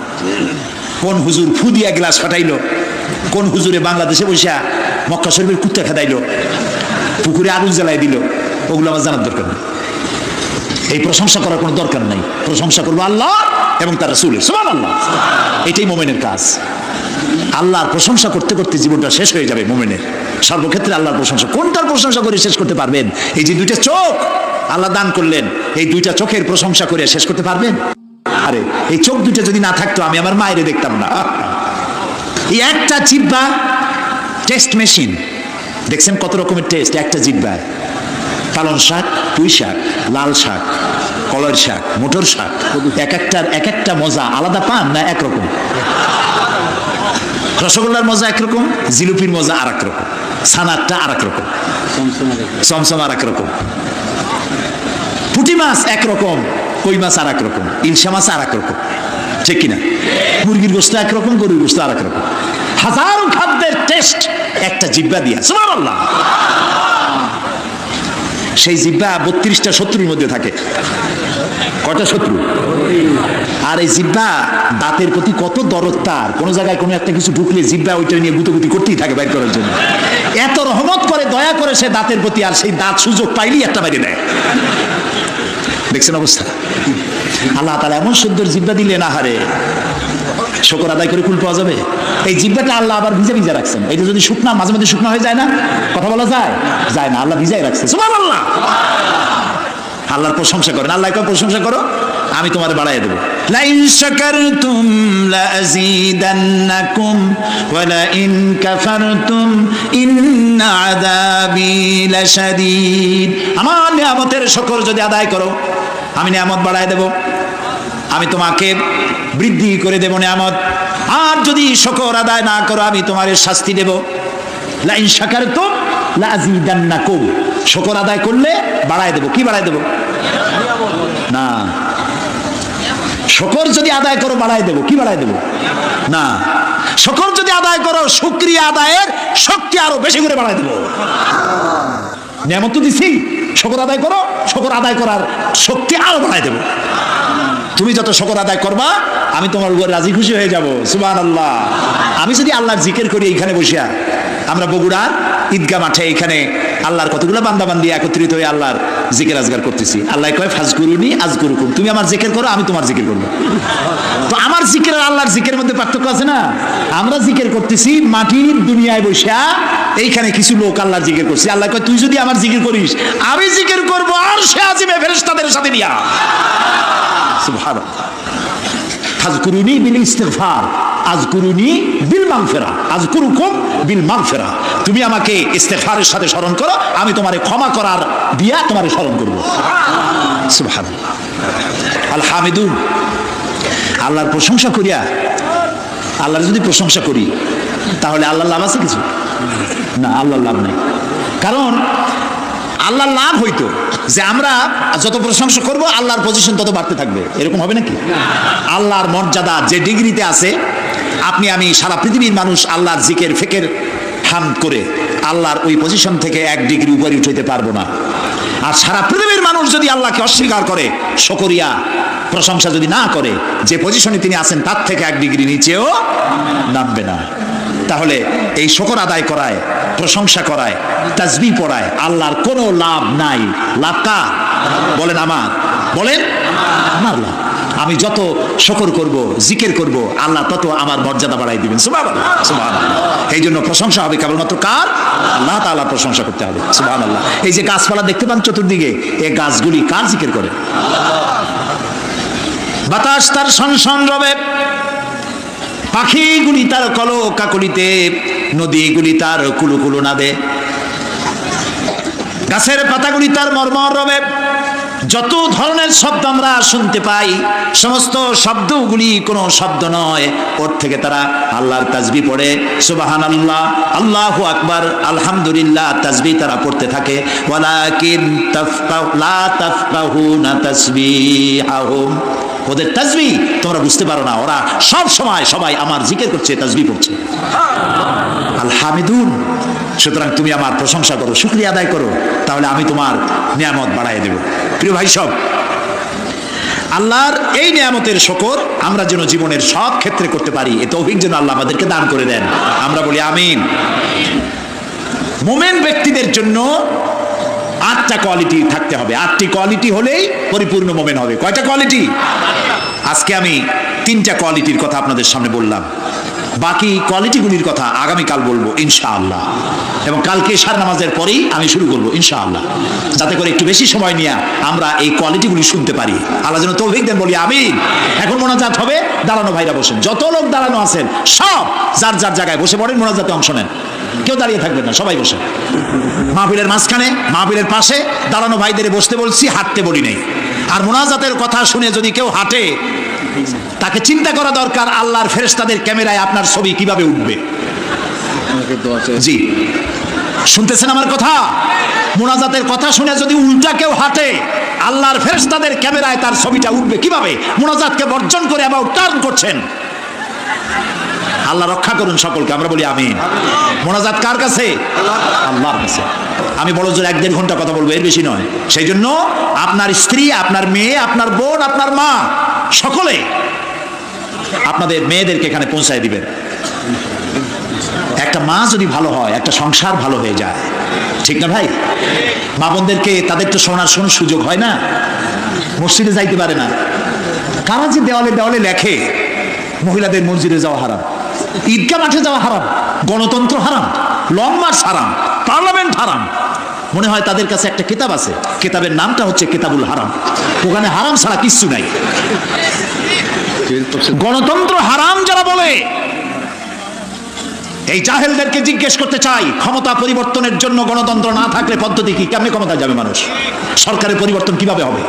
কোন হুজুর ফু দিয়া গ্লাস ফাটাইলো? কোন হুজুরে বাংলাদেশে বসে মক্কা শরীফের কুত্তা খেদাইলো? পুকুরে আগুন জ্বালাই দিল? ওগুলো আমার জানার দরকার নেই। এই প্রশংসা করার কোনো দরকার নাই। প্রশংসা করবো আল্লাহ এবং তার রাসূলের। সুবহানাল্লাহ। এটাই মুমিনের কাজ। আল্লাহর প্রশংসা করতে করতে জীবনটা শেষ হয়ে যাবে মুমিনের। সর্বক্ষেত্রে আল্লাহর প্রশংসা। কোনটার প্রশংসা করে শেষ করতে পারবেন? এই যে 2টা চোখ আল্লাহ দান করলেন, এই 2টা চোখের প্রশংসা করে শেষ করতে পারবেন? আরে এই চোখ 2টা যদি না থাকতো আমি আমার মায়েরে দেখতাম না। এই একটা জিহ্বা টেস্ট মেশিন, দেখছেন কত রকমের টেস্ট একটা জিহ্বায়। পালং শাক, পুঁই শাক, লাল শাক, কলর শাক, মোটর শাক, এক একটা মজা আলাদা পান না একরকম? রসগোল্লার মজা একরকম, জিলিপির মজা আর এক রকম, ছানারটা আর এক রকম, চমচম আর এক রকম, পুঁটি মাছ একরকম, কই মাছ আর এক রকম, ইলশা মাছ আর এক রকম, ঠিক কিনা? মুরগির গোশত একরকম, গরুর গোশত আর এক রকম। হাজারো খাদ্যের টেস্ট একটা জিহ্বা দিয়া। সুবহানাল্লাহ। সেই জিহ্বা 32টা শত্রুর মধ্যে থাকে। কয়টা শত্রু? আর এই জিহ্বা দাঁতের প্রতি কত দরদ তার, কোন জায়গায় কোনো একটা কিছু ঢুকলে জিহ্বা ওইটা নিয়ে গুতগুতি করতেই থাকে বাইর করার জন্য। এত রহমত করে, দয়া করে সে দাঁতের প্রতি, আর সেই দাঁত সুযোগ পাইলেই একটা বাইরে দেয়। দেখছেন অবস্থা? আল্লাহ তাআলা এমন সুন্দর জিহ্বা দিলেন, আহারে শুকর আদায় করে কুল পাওয়া যাবে। এই জিহ্বাটা আল্লাহ আবার ভিজা ভিজা রাখছেন। এটা যদি শুকনা, মাঝে মাঝে শুকনা হয়ে যায় না, কথা বলা যায় যায় না, আল্লাহ ভিজাই রাখছে। সুবহানাল্লাহ, আল্লাহর প্রশংসা করেন। আল্লাহ কয় প্রশংসা করো, আমি তোমার বাড়ায় দেবো। লাইন শাকারতুম লাযীদান্নাকুম ওয়া লাইন কাফারতুম ইন্না আযাবী লাশাদীদ। আমার নিয়ামতের শুকর যদি আদায় করো, আমি নিয়ামত বাড়ায় দেব, আমি তোমাকে বৃদ্ধি করে দেব নিয়ামত। আর যদি শুকর আদায় না করো, আমি তোমার শাস্তি দেব। লাইন শাকারতুম লাযীদান্নাকুম, শুকর আদায় করলে বাড়ায় দেব। কি বাড়ায় দেব? না, শুকর যদি আদায় করো বাড়ায় দেব। কি বাড়ায় দেব? না, শুকর যদি আদায় করো, শুকরিয়া আদায়ের শক্তি আরো বেশি করে বাড়ায় দেব। নিয়ামত তো দিছি, শুকর আদায় করো, শুকর আদায় করার শক্তি আরো বাড়ায় দেব। তুমি যত শুকর আদায় করবা, আমি তোমার উপর রাজি খুশি হয়ে যাব। সুবহানাল্লাহ। আমি যদি আল্লাহর জিকির করি এইখানে বসিয়া, আমরা বগুড়ার ঈদগাহ মাঠে এখানে আল্লাহর কতগুলো বান্দাবান্দি একত্রিত হয়ে আল্লাহর জিকির আজগার করতেছি। আল্লাহ কয় ফাজকুরুনি আযকুরুকুম, তুমি আমার জিকির করো, আমি তোমার জিকির করবো। তো আমার জিকির আর আল্লাহর জিকিরের মধ্যে পার্থক্য আছে না? আমরা জিকির করতেছি মাটির দুনিয়ায় বসিয়া, এইখানে কিছু লোক আল্লাহর জিকির করছে। আল্লাহ কয় তুই যদি আমার জিকির করিস, আমি জিকির করবো আর সে আজিমে ফেরেশতাদের সাথে নিয়া। সুবহানাল্লাহ। ফাজকুরুনি বিল ইস্তিগফার আযকুরুনি বিল মাগফিরা আযকুরুকুম বিল মাগফিরা। তুমি আমাকে ইস্তিগফারের সাথে স্মরণ করো, আমি তোমারে ক্ষমা করার দিয়া তোমারে স্মরণ করব। সুবহানাল্লাহ। আল হামিদুন, আল্লাহর প্রশংসা করিয়া, আল্লাহর যদি প্রশংসা করি তাহলে আল্লাহর লাভ আছে কিছু? না, আল্লাহর লাভ নেই। কারণ আল্লাহর লাভ হইতো যে আমরা যত প্রশংসা করব আল্লাহর পজিশন তত বাড়তে থাকবে, এরকম হবে নাকি? আল্লাহর মর্যাদা যে ডিগ্রিতে আছে, আপনি আমি সারা পৃথিবীর মানুষ আল্লাহর জিকির ফিকির হামদ করে আল্লাহর ওই পজিশন থেকে 1 ডিগ্রি উপরে উঠাইতে পারবো না। আর সারা পৃথিবীর মানুষ যদি আল্লাহকে অস্বীকার করে, শুকরিয়া প্রশংসা যদি না করে, যে পজিশনে তিনি আছেন তার থেকে 1 ডিগ্রি নিচেও নামবে না। তাহলে এই শুকর আদায় করায়, প্রশংসা করায়, তাসবিহ পড়ায় আল্লাহর কোনো লাভ নাই। লাভ কার? বলেন আমার, বলেন আমার লাভ। আমি যত শুকর করব, জিকির করব, আল্লাহ তত আমার মর্যাদা বাড়াই দিবেন। সুবহানাল্লাহ, সুবহানাল্লাহ। এই জন্য প্রশংসা হবে কেবলমাত্র কার? আল্লাহ তাআলার প্রশংসা করতে হবে। সুবহানাল্লাহ। এই যে গাছপালা দেখতে পান চতুর্দিকে, এই গাছগুলি কার জিকির করে? বাতাস তার শনশন রবে, পাখিগুলি তার কলকাকলিতে, নদীগুলি তার কুলুকুলু নাদে, গাছের পাতাগুলি তার মর্মর রবে। যত ধরনের শব্দ আমরা শুনতে পাই, সমস্ত শব্দগুলি কোনো শব্দ নয়, ওর থেকে তারা আল্লাহর তাসবিহ পড়ে। সুবহানাল্লাহ, আল্লাহু আকবার, আলহামদুলিল্লাহ তাসবিহ তারা পড়তে থাকে। ওয়ালাকিন লা তাফকাহুনা তাসবিহাহুম, ওদের তাসবিহ তোমরা বুঝতে পারো না। ওরা সব সময় সবাই আমার জিকির করছে, তাসবিহ পড়ছে। আল হামিদুন, সুতরাং তুমি আমার প্রশংসা করো, শুকরিয়া আদায় করো, তাহলে আমি তোমার নিয়ামত বাড়াই দেব। প্রিয় ভাই সব, আল্লাহর এই নিয়ামতের শুকর আমরা যেন জীবনের সব ক্ষেত্রে করতে পারি, এ তৌফিক যেন আল্লাহ আমাদেরকে দান করে দেন। আমরা বলি আমিন। মুমিন ব্যক্তিদের জন্য 8টা কোয়ালিটি থাকতে হবে। 8টি কোয়ালিটি হলেই পরিপূর্ণ মুমিন হবে। কয়টা কোয়ালিটি? আজকে আমি 3টা কোয়ালিটির কথা আপনাদের সামনে বললাম। বাকি কোয়ালিটিগুলির কথা আগামীকাল বলবো ইনশাআল্লাহ, এবং কালকে ইশার নামাজের পরেই আমি শুরু করবো ইনশাআল্লাহ, যাতে করে একটু বেশি সময় নিয়ে আমরা এই কোয়ালিটিগুলি শুনতে পারি। আল্লাহ যেন তৌফিক দেন, বলি আমিন। এখন মোনাজাত হবে, দাঁড়ানো ভাইরা বসেন, যত লোক দাঁড়ানো আছেন সব যার যার জায়গায় বসে পড়েন, মোনাজাতে অংশ নেন, কেউ দাঁড়িয়ে থাকবেন না, সবাই বসেন। মাহফিলের মাঝখানে, মাহফিলের পাশে দাঁড়ানো ভাইদের বসতে বলছি, হাঁটতে বলি নেই। আর মোনাজাতের কথা শুনে যদি কেউ হাঁটে, তাকে চিন্তা করা দরকার আল্লাহর ফেরেশতাদের ক্যামেরায় আপনার ছবি কিভাবে উঠবে। জি, শুনতেছেন আমার কথা? মোনাজাতের কথা শুনে যদি উল্টা কেউ হাঁটে, আল্লাহর ফেরেশতাদের ক্যামেরায় তার ছবিটা উঠবে কিভাবে? মোনাজাতকে বর্জন করে আবার টার্ন করছেন। আল্লাহ রক্ষা করুন সকলকে, আমরা বলি আমিন। মোনাজাত কার কাছে? আল্লাহর কাছে। আমি বড় জোর 1-1.5 ঘন্টা কথা বলবো, এর বেশি নয়। সেই জন্য আপনার স্ত্রী, আপনার মেয়ে, আপনার বোন, আপনার মা, সকলে আপনাদের মেয়েদেরকে এখানে পৌঁছায় দিবেন। একটা মা যদি ভালো হয়, একটা সংসার ভালো হয়ে যায়, ঠিক না ভাই? মা বোনদেরকে তাদের তো শোনার সুযোগ হয় না, মসজিদে যাইতে পারে না। কারা যে দেওয়ালে দেওয়ালে লেখে মহিলাদের মসজিদে যাওয়া হারাম, ঈদগাহ মাঠে যাওয়া হারাম, গণতন্ত্র হারাম, লং মার্চ হারাম, পার্লামেন্ট হারাম, মনে হয় তাদের কাছে একটা কিতাব আছে, কিতাবের নামটা হচ্ছে কিতাবুল হারাম। ওখানে হারাম ছাড়া কিচ্ছু নাই। গণতন্ত্র হারাম যারা বলে, এই জাহেলদেরকে জিজ্ঞেস করতে চাই, ক্ষমতা পরিবর্তনের জন্য গণতন্ত্র না থাকলে পদ্ধতি কি? কেমনে ক্ষমতা যাবে মানুষ? সরকারের পরিবর্তন কিভাবে হবে?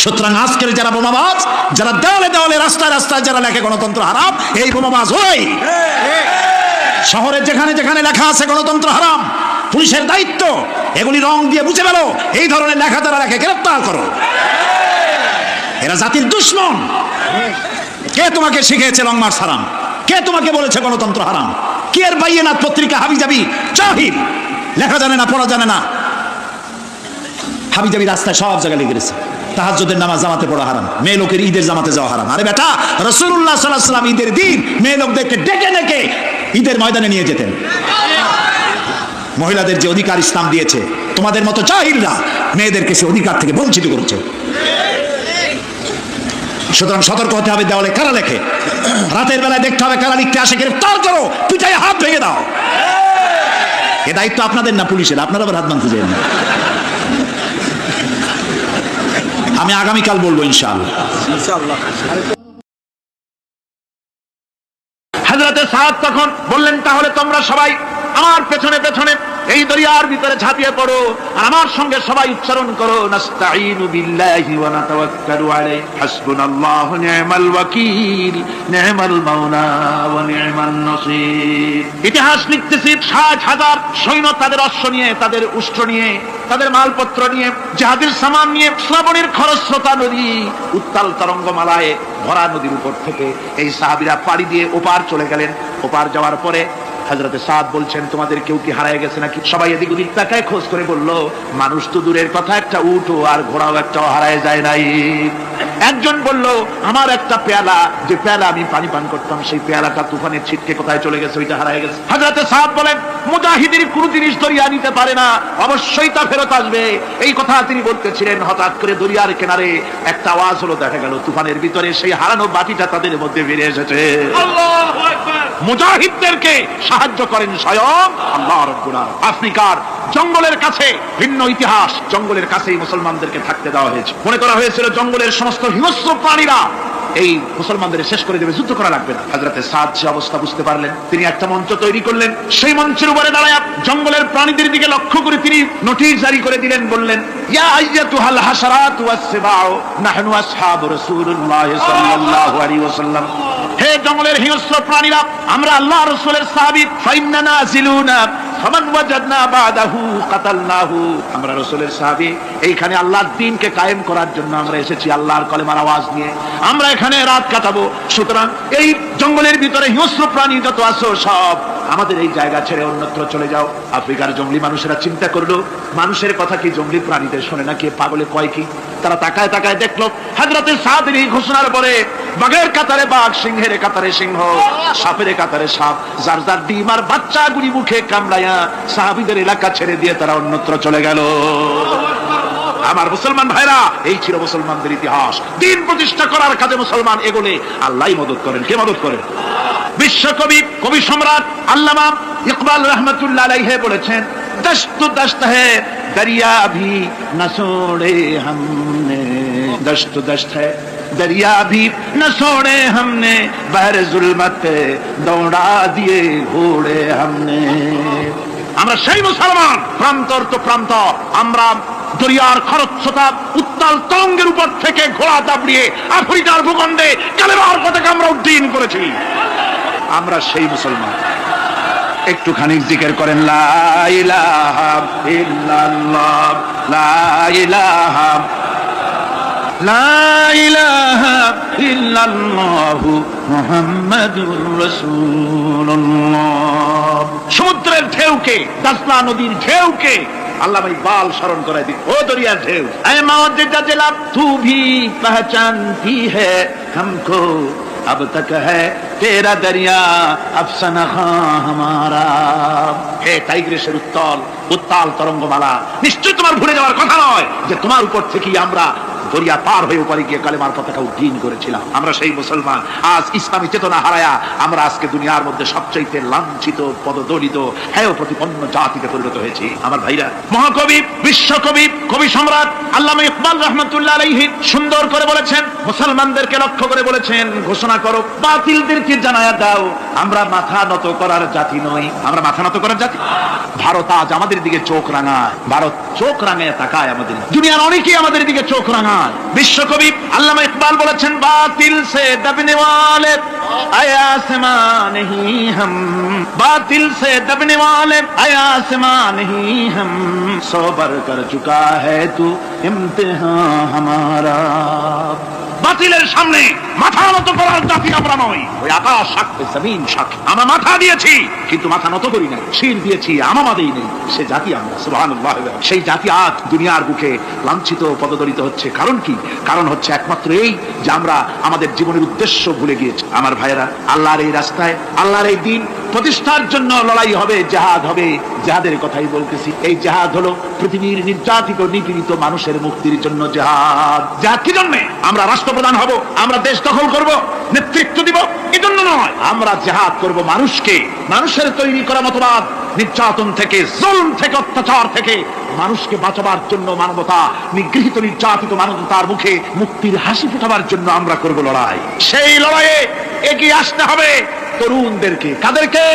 সুতরাং আজকের যারা বোমাবাজ, যারা দেওয়ালে দেওয়ালে রাস্তায় রাস্তায় যারা লেখে গণতন্ত্র হারাম, এই বোমাবাজ ওই শহরে যেখানে যেখানে লেখা আছে গণতন্ত্র হারাম, পুলিশের দায়িত্ব এগুলি রং দিয়ে বুঝে ফেলো। এই ধরনের লেখা যারা লেখে গ্রেফতার করো। এরা জাতির দুশ্মন। কে তোমাকে শিখিয়েছে লং মার্চ হারাম? কে তোমাকে বলেছে গণতন্ত্র হারাম? কে এর বাইয়েনাত পত্রিকা হাবিজাবি জাহিল, লেখা জানে না, পড়া জানে না, হাবিজাবি রাস্তায় সব জায়গায় লিখে গেছে তাহাজ্জুদের নামাজ জামাতে পড়া হারাম, মেয়ে লোকের ঈদের জামাতে যাওয়া হারাম। আরে বেটা, রাসূলুল্লাহ সাল্লাল্লাহু আলাইহি ওয়াসাল্লাম ঈদের দিন মেয়ে লোকদেরকে ডেকে ডেকে ঈদের ময়দানে নিয়ে যেতেন। মহিলাদের যে অধিকার ইসলাম দিয়েছে, তোমাদের মতো জাহিলরা মেয়েদেরকে সে অধিকার থেকে বঞ্চিত করেছে। সুতরাং সতর্ক হতে হবে। দেওয়ালে কারা লেখে, রাতের বেলায় দেখতে হবে কারা লিখতে আসে, গ্রেফতার করো, পিটাই হাত ভেঙে দাও। এ দায়িত্ব আপনাদের না পুলিশের, আপনারা আবার হাত ভাঙতে চান না। আমি আগামীকাল বলবো ইনশাআল্লাহ। হযরতে সাদ তখন বললেন, তাহলে তোমরা সবাই আমার পেছনে পেছনে এই দরিয়ার ভিতরে ঝাঁপিয়ে পড়ো, আর আমার সঙ্গে সবাই উচ্চারণ করো, নাস্তাঈনু বিল্লাহি ওয়া নাতাওয়াক্কালু আলাইহি হাসবুনাল্লাহু নি'মাল ওয়াকিল নি'মাল মাওলা ওয়া নি'মান নাসীর। ইতিহাস লিখতেছি, 60,000 সৈন্য তাদের অশ্ব নিয়ে, তাদের উষ্ট্র নিয়ে, তাদের মালপত্র নিয়ে, জাহাজের সামান নিয়ে শ্রাবণের খরস্রোতা নদী, উত্তাল তরঙ্গমালায় ভরা নদীর উপর থেকে এই সাহাবীরা পাড়ি দিয়ে ওপার চলে গেলেন। ওপার যাওয়ার পরে হযরতে সাদ বলছেন, তোমাদের কেউ কি হারিয়ে গেছে নাকি? সবাই এদিক ওদিক তাকায় খোঁজ করে বলল, মানুষ তো দূরের কথা, একটা উট আর ঘোড়াও একটাও হারায় যায় নাই। একজন বলল, আমার একটা পেয়ালা, যে পেয়ালা আমি পানি পান করতাম, সেই পেয়ালাটা তুফানের ছিটকে কোথায় চলে গেছে, ওইটা হারায় গেছে। হযরতে সাদ বলেন, মুজাহিদের কোন জিনিস দরিয়া নিতে পারে না, অবশ্যই তা ফেরত আসবে। এই কথা তিনি বলতেছিলেন, হঠাৎ করে দরিয়ার কিনারে একটা আওয়াজ হলো, দেখা গেল তুফানের ভিতরে সেই হারানো বাটিটা তাদের মধ্যে বেরিয়ে এসেছে। আল্লাহু আকবার। মুজাহিদদেরকে সাহায্য করেন স্বয়ং আল্লাহ রাব্বুল আলামিন। আফ্রিকার জঙ্গলের কাছে, ভিন্ন ইতিহাস, জঙ্গলের কাছেই মুসলমানদেরকে থাকতে দেওয়া হয়েছে। মনে করা হয়েছিল জঙ্গলের সমস্ত হিংস্র প্রাণীরা এই মুসলমানদের শেষ করে দেবে, যুদ্ধ করা লাগবে না। হযরতে সাদ সে অবস্থা বুঝতে পারলেন, তিনি একটা মঞ্চ তৈরি করলেন। সেই মঞ্চের উপরে দাঁড়ায় জঙ্গলের প্রাণীদের দিকে লক্ষ্য করে তিনি নোটিশ জারি করে দিলেন, বললেন, ইয়া আইয়াতুহাল হাশারাতু ওয়াস-সিবাউ নাহনু আসহাবু রাসূলুল্লাহ সাল্লাল্লাহু আলাইহি ওয়াসাল্লাম। হে জঙ্গলের হিংস্র প্রাণীরা, আমরা আল্লাহ রাসূলের সাহাবী, ফাইন্না নাজিলুনা ফামান ওয়াজাদনা বাদাহু কাতালনাহু। আমরা রাসূলের সাহাবী, এইখানে আল্লাহর দ্বীনকে কায়েম করার জন্য আমরা এসেছি, আল্লাহর কলেমার আওয়াজ নিয়ে আমরা এখানে রাত কাটাবো। সুতরাং এই জঙ্গলের ভিতরে হিংস্র প্রাণী যত আছো সব আমাদের এই জায়গা ছেড়ে অন্যত্র চলে যাও। আফ্রিকার জঙ্গলি মানুষেরা চিন্তা করলো, মানুষের কথা কি জঙ্গলি প্রাণীদের শোনে নাকি, পাগলে কয় কি? তারা তাকায় তাকায় দেখলো হযরতে সাদের এই ঘোষণার পরে বাঘের কাতারে বাঘ, সিংহের কাতারে সিংহ, সাপের কাতারে সাপ, যার যার ডিম আর বাচ্চাগুলি মুখে কামড়ায়া সাহাবীদের এলাকা ছেড়ে দিয়ে তারা অন্যত্র চলে গেল। আমার মুসলমান ভাইরা, এই ছিল মুসলমানদের ইতিহাস। দিন প্রতিষ্ঠা করার কাজে মুসলমান এগোলে আল্লাহই মদত করেন। কে মদত করেন? বিশ্বকবি, কবি সম্রাট আল্লামা ইকবাল রহমতুল্লাহ আলাইহি বলেছেন, দশত দশত হ্যায় দরিয়া ভি না ছোড়ে हमने, दश्त दश्त है दरिया भी न छोड़े हमने, बहर जुल्मत दौड़ा दिए घोड़े हमने। আমরা সেই মুসলমান, প্রান্তর তো প্রান্ত, আমরা দরিয়ার খরস্রোতা উত্তাল তরঙ্গের উপর থেকে ঘোড়া দাবড়িয়ে আফ্রিকার ভূখণ্ডে কালেমার পতাকা আমরা উড্ডীন করেছি। আমরা সেই মুসলমান। একটুখানি জিকির করেন, লা ইলাহা ইল্লাল্লাহ, লা ইলাহা লা ইলাহা ইল্লাল্লাহু মুহাম্মাদুর রাসূলুল্লাহ। সমুদ্রের ঢেউকে, দাজলা নদীর ঢেউকে আল্লাহ ইকবাল স্মরণ করাই দিন, ও দরিয়ার ঢেউ, এ মাওয়াজ্জেদা জেলাব তু ভি পহচানতি হ্যায় हमको अब तक है तेरा दरिया अफसाना हमारा। হে টাইগ্রিসের উত্তাল তরঙ্গমালা, নিশ্চয় তোমার ভুলে যাওয়ার কথা নয় যে তোমার উপর থেকে আমরা দরিয়া পার হয়ে উপরে গিয়ে কালেমার পতাকা উড্ডীন করেছিলাম। আমরা সেই মুসলমান, আজ ইসলামী চেতনা হারায়া আমরা আজকে দুনিয়ার মধ্যে সবচাইতে লাঞ্ছিত, পদদলিত, হেয় প্রতিপন্ন জাতিতে পরিণত হয়েছি। আমার ভাইরা, মহাকবি, বিশ্বকবি, কবি সম্রাট আল্লামা ইকবাল রাহমাতুল্লাহ আলাইহি সুন্দর করে বলেছেন, মুসলমানদেরকে লক্ষ্য করে বলেছেন, ঘোষণা করো, বাতিলদেরকে জানায়া দাও, আমরা মাথা নত করার জাতি নই। আমরা মাথা নত করার জাতি? ভারত আজ আমাদের দিকে চোখ রাঙায়, ভারত চোখ রাঙায় তাকায় আমাদের, দুনিয়ার অনেকেই আমাদের দিকে চোখ রাঙায়। বিশ্বকবি আল্লামা ইকবাল বলেছেন, বাতিল সে দবনে ওয়ালে আয়া আসমা নেহি হাম, বাতিল সে দবনে ওয়ালে আয়া আসমা নেহি হাম, সবর কর চুকা হ্যায় তু ইমতিহান হামারা। বাতিলের সামনে মাথা নত করার জাতি আমরা নই। ওই আকাশ সাক্ষী, জমিন সাক্ষী, আমরা মাথা দিয়েছি কিন্তু মাথা নত করি না, শির দিয়েছি আমামাদেই নেই, সে জাতি আমরা। সুবহানাল্লাহ। সেই জাতি আজ দুনিয়ার বুকে লাঞ্ছিত, পদদলিত হচ্ছে। কারণ কি? কারণ হচ্ছে একমাত্র এই যে আমরা আমাদের জীবনের উদ্দেশ্য ভুলে গিয়েছি। আমার ভাইয়েরা, আল্লাহর এই রাস্তায়, আল্লাহর এই দিন প্রতিষ্ঠার জন্য লড়াই হবে, জিহাদ হবে। জিহাদের কথাই বলতেছি। এই জিহাদ হলো পৃথিবীর নির্যাতিত, নিপীড়িত মানুষের মুক্তির জন্য জিহাদ। জিহাদ কি জন্য? আমরা রাষ্ট্রপ্রধান হব, আমরা দেশ দখল করব, নেতৃত্ব দিব, এজন্য নয়। আমরা জিহাদ করব মানুষকে, মানুষের তৈরি করা মতবাদ, নির্যাতন থেকে, জুলম থেকে, অত্যাচার থেকে মানুষকে বাঁচাবার জন্য, মানবতা নিগৃহীত, নির্যাতিত মানবতার মুখে মুক্তির হাসি ফোটাবার জন্য আমরা করব লড়াই। সেই লড়াইয়ে এগিয়ে আসতে হবে তরুণদেরকে। কাদেরকে?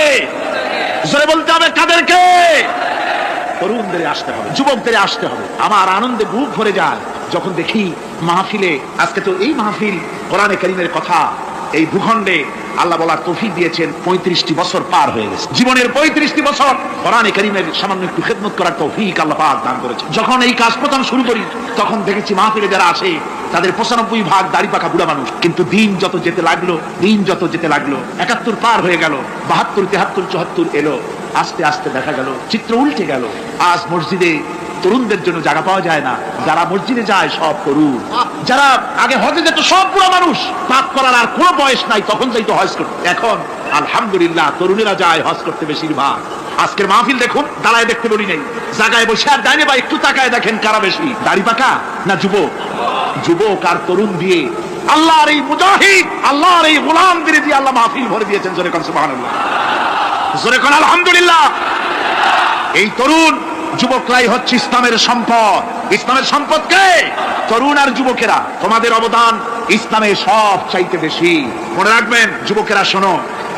জোরে বলতে হবে, কাদেরকে? তরুণদের আসতে হবে, যুবকদের আসতে হবে। আমার আনন্দে বুক ভরে যায় যখন দেখি মাহফিলে, আজকে তো এই মাহফিল কোরআনে কারীমের কথা, এই ভূখণ্ডে আল্লাহ বলার তৌফিক দিয়েছেন। 35টি বছর পার হয়ে গেছে, জীবনের 35টি বছর কোরআনে কারীমের সামান্য একটু খেদমত করার তৌফিক আল্লাহ পাক দান করেছেন। যখন এই কাজ প্রথম শুরু করি তখন দেখেছি মাহফিলে যারা আসে তাদের 95% দাড়ি পাকা বুড়া মানুষ। কিন্তু দিন যত যেতে লাগলো, 71 পার হয়ে গেল, 72, 73, 74 এলো, আস্তে আস্তে দেখা গেল চিত্র উল্টে গেল। আজ মসজিদে তরুণদের জন্য জায়গা পাওয়া যায় না। যারা মসজিদে যায় সব তরুণ, যারা আগে হজে যেত সব বুড়া মানুষ, পাপ করার আর কোনো বয়স নাই, তখন যাইতো হজ করতে। এখন আলহামদুলিল্লাহ তরুণেরা যায় হজ করতে বেশিরভাগ। আজকের মাহফিল দেখুন, দাঁড়ায় দেখতে বলি নাই, জায়গায় বসে আর ডাইনে বা একটু তাকায় দেখেন কারা বেশি, দাড়ি পাকা না যুবক? যুবক আর তরুণ দিয়ে আল্লাহর এই মুজাহিদ, আল্লাহর এই গোলামদের দিয়ে আল্লাহ মাহফিল ভরে দিয়েছেন। জোরে কোন সুবহানাল্লাহ, জোরে কোন আলহামদুলিল্লাহ। এই তরুণ যুবকরাই হচ্ছে ইসলামের সম্পদ। ইসলামের সম্পদ কে? তরুণ আর যুবকেরা। তোমাদের অবদান ইসলামে সব চাইতে বেশি। মনে রাখবেন যুবকেরা, শোনো,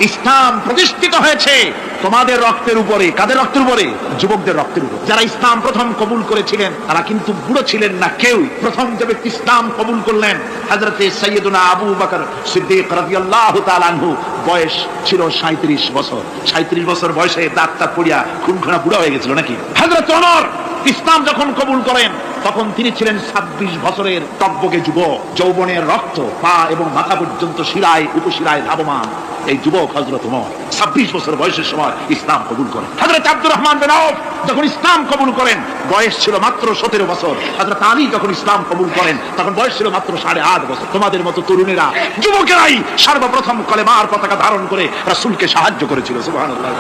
ইসলাম প্রতিষ্ঠিত হয়েছে তোমাদের রক্তের উপরে। কাদের রক্তের উপরে? যুবকদের রক্তের উপরে। যারা ইসলাম প্রথম কবুল করেছিলেন তারা কিন্তু বুড়ো ছিলেন না কেউ। প্রথম যে ব্যক্তি ইসলাম কবুল করলেন হযরতে সাইয়্যিদুনা আবু বকর সিদ্দিক রাদিয়াল্লাহু তাআলা আনহু, বয়স ছিল 37 বছর। 37 বছর বয়সে দাঁতটা পড়িয়া খুনখুনা বুড়া হয়ে গেছিল নাকি? হযরত ওমর ইসলাম যখন কবুল করেন তখন তিনি ছিলেন 26 বছরের টকবকে যুবক। যৌবনের রক্ত পা এবং মাথা পর্যন্ত শিরায় উপশিরায় ধাবমান এই যুবক হযরত ওমর 26 বছর বয়সের সময় ইসলাম কবুল করেন। হযরত আব্দুর রহমান বিন আউফ যখন ইসলাম কবুল করেন বয়স ছিল মাত্র 17 বছর। হযরত আলী যখন ইসলাম কবুল করেন তখন বয়স ছিল মাত্র 8.5 বছর। তোমাদের মতো তরুণেরা, যুবকেরাই সর্বপ্রথম কলেমার পতাকা ধারণ করে রাসূলকে সাহায্য করেছিল। সুবহানাল্লাহ।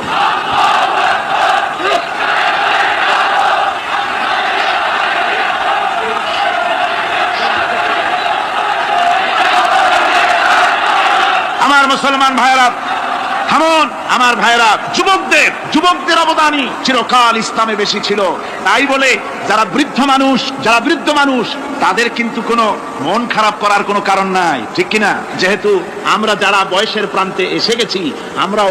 আমার মুসলমান ভাইরা থামুন, আমার ভাইরা, যুবকদের অবদানই চিরকাল ইসলামে বেশি ছিল। তাই বলে যারা বৃদ্ধ মানুষ তাদের কিন্তু কোনো মন খারাপ করার কোনো কারণ নাই, ঠিক কিনা? যেহেতু আমরা যারা বয়সের প্রান্তে এসে গেছি আমরাও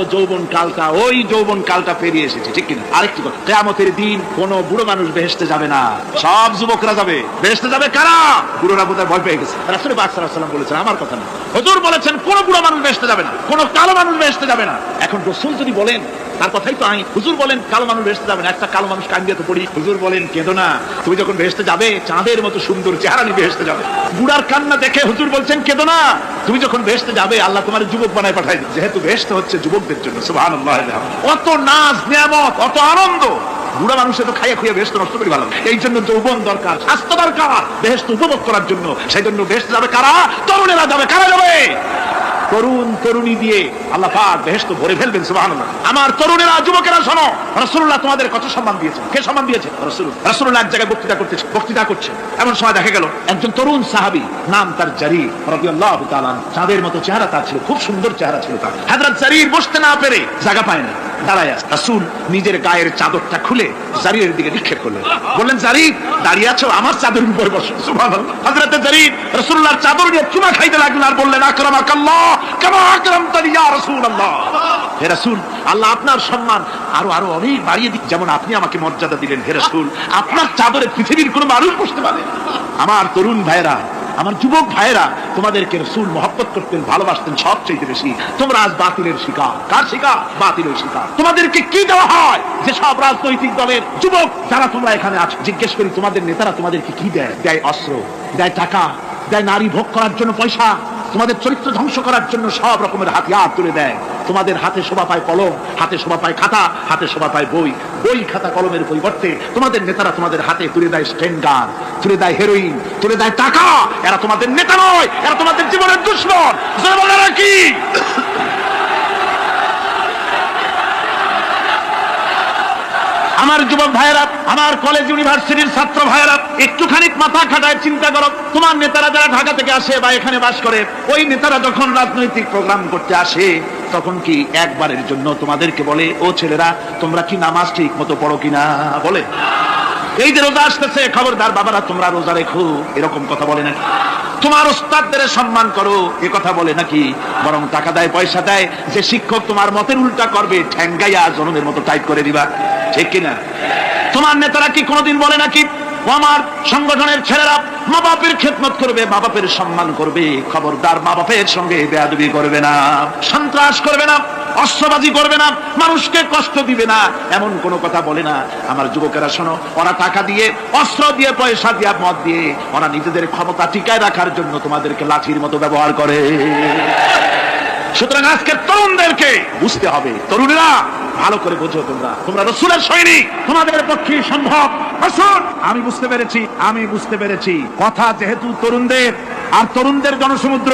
ওই যৌবন কালটা পেরিয়ে এসেছি, ঠিক কিনা? আরেকটি কথা, কিয়ামতের দিন কোন বুড়ো মানুষ বেহেশতে যাবে না, সব যুবকরা যাবে। বেহেশতে যাবে কারা? বুড়োরা বোধহয় ভয় পেয়ে গেছে। রাসূল পাক সাল্লাল্লাহু আলাইহি ওয়াসাল্লাম বলেছেন, আমার কথা না, হুজুর বলেছেন কোন বুড়ো মানুষ বেহেশতে যাবে না, কোন কালো মানুষ বেহেশতে যাবে না। এখন রাসূল যদি বলেন, তার কথাই তো আইন। হুজুর বলেন কালো মানুষ বেহেশতে যাবে না, একটা কালো মানুষ কান্দিয়ে তো পড়ি। হুজুর বলেন কেঁদো না, তুমি যখন বেহেশতে যাবে চাঁদের মতো সুন্দর চেহারা নিয়ে বেহেশতে যাবে। বুড়ার কান্না দেখে হুজুর বলছেন কেঁদো না, তুমি যখন বেহেশতে যাবে আল্লাহ তোমার যুবক বানায় পাঠায় দিবে, যেহেতু বেহেশতে হচ্ছে যুবকদের জন্য। সুবহানাল্লাহ। অত নাজ নিয়ামত, অত আনন্দ, বুড়া মানুষে তো খাইয়া খুঁয়ে বেহেশত নষ্ট করি ভালো। এই জন্য যৌবন দরকার, স্বাস্থ্য দরকার বেহেশত উপভোগ করার জন্য। সেই জন্য বেহেশতে যাবে কারা? তরুণেরা যাবে। কারা যাবে? তরুণ তরুণী দিয়ে আল্লাহ পাক বেহেশত ভরে ফেলবেন। সুবহানাল্লাহ। আমার তরুণেরা, যুবকেরা শোনো, রাসূলুল্লাহ তোমাদের কত সম্মান দিয়েছেন। কে সম্মান দিয়েছে? রাসূলুল্লাহ এক জায়গায় বক্তৃতা করছে। এমন সময় দেখা গেল একজন তরুণ সাহাবী, নাম তার জারীর রাদিয়াল্লাহু তাআলা, চাঁদের মতো চেহারা তার ছিল, খুব সুন্দর চেহারা ছিল তার। হযরত জারীর বসতে না পেরে জায়গা পায় না, দাঁড়ায় আছে। রাসূল নিজের গায়ের চাদরটা খুলে জারীরের দিকে নিক্ষেপ করলেন, বললেন জারীর দাঁড়িয়ে আছো, আমার চাদরের উপর বসো। সুবহানাল্লাহ। হযরত জারীর রাসূলুল্লাহর চাদর নিয়ে চুমা খাইতে লাগলেন আর বললেন আকরামাকাল্লাহ কামা আকরামতানি ইয়া রাসূলুল্লাহ। হে রাসূল, আল্লাহ আপনার সম্মান আরো আরো অনেক বাড়িয়ে দিক, যেমন আপনি আমাকে মর্যাদা দিলেন। হে রাসূল, আপনার চাদরে পৃথিবীর কোনো মানুষ বসতে পারে। আমার তরুণ ভাইরা, আমার যুবক ভাইরা, তোমাদেরকে রাসূল মহব্বত করতেন, ভালোবাসতেন সবচেয়ে বেশি। তোমরা আজ বাতিলের শিকার। কার শিকার? বাতিলের শিকার। তোমাদেরকে কি দেওয়া হয়? যে সব রাজনৈতিক দলের যুবক যারা তোমরা এখানে আছো, জিজ্ঞেস করি তোমাদের নেতারা তোমাদেরকে কি দেয়? দেয় অস্ত্র, দেয় টাকা, দেয় নারী ভোগ করার জন্য পয়সা, তোমাদের চরিত্র ধ্বংস করার জন্য সব রকমের হাতিয়ার তুলে দেয়। তোমাদের হাতে শোভা পায় কলম, হাতে শোভা পায় খাতা, হাতে শোভা পায় বই। বই খাতা কলমের পরিবর্তে তোমাদের নেতারা তোমাদের হাতে তুলে দেয় স্ট্যান্ডার, তুলে দেয় হেরোইন, তুলে দেয় টাকা। এরা তোমাদের নেতা নয়, এরা তোমাদের জীবনের দুশমন। জনগণেরা কি? আমার যুবক ভাইয়েরা, আমার কলেজ ইউনিভার্সিটির ছাত্র ভাইয়েরা, একটুখানি মাথা খাটায় চিন্তা করো। তোমার নেতারা যারা ঢাকা থেকে আসে বা এখানে বাস করে, ওই নেতারা যখন রাজনৈতিক প্রোগ্রাম করতে আসে, তখন কি একবারের জন্য তোমাদেরকে বলে ও ছেলেরা তোমরা কি নামাজ ঠিক মতো পড়ো কিনা? বলে? এই যে রোজা আসতেছে, খবরদার বাবারা তোমরা রোজা রেখো, এরকম কথা বলে নাকি? তোমার ওস্তাদদের সম্মান করো, এ কথা বলে নাকি? বরং টাকা দেয়, পয়সা দেয়, যে শিক্ষক তোমার মতের উল্টা করবে ঠ্যাঙ্গাইয়া জনমের মতো টাইট করে দিবা। ঠিক কিনা? তোমার নেতারা কি কোনোদিন বলে নাকি আমার সংগঠনের ছেলেরা মা বাপের খেদমত করবে, মা বাপের সম্মান করবে, খবরদার মা বাপের সঙ্গে বেয়াদবি করবে না, সন্ত্রাস করবে না, অস্ত্রবাজি করবে না, মানুষকে কষ্ট দিবে না, এমন কোনো কথা বলে না। আমার যুবকেরা শোনো, ওরা টাকা দিয়ে, অস্ত্র দিয়ে, পয়সা দিয়ে, মদ দিয়ে ওরা নিজেদের ক্ষমতা টিকায় রাখার জন্য তোমাদেরকে লাঠির মতো ব্যবহার করে। সুতরাং আজকের তরুণদেরকে বুঝতে হবে, তরুণেরা ভালো করে বোঝো, তোমরা রাসূলের সৈনিক, তোমাদের পক্ষে সম্ভব। রাসূল, আমি বুঝতে পেরেছি কথা যেহেতু তরুণদের, আর তরুণদের জনসমুদ্র,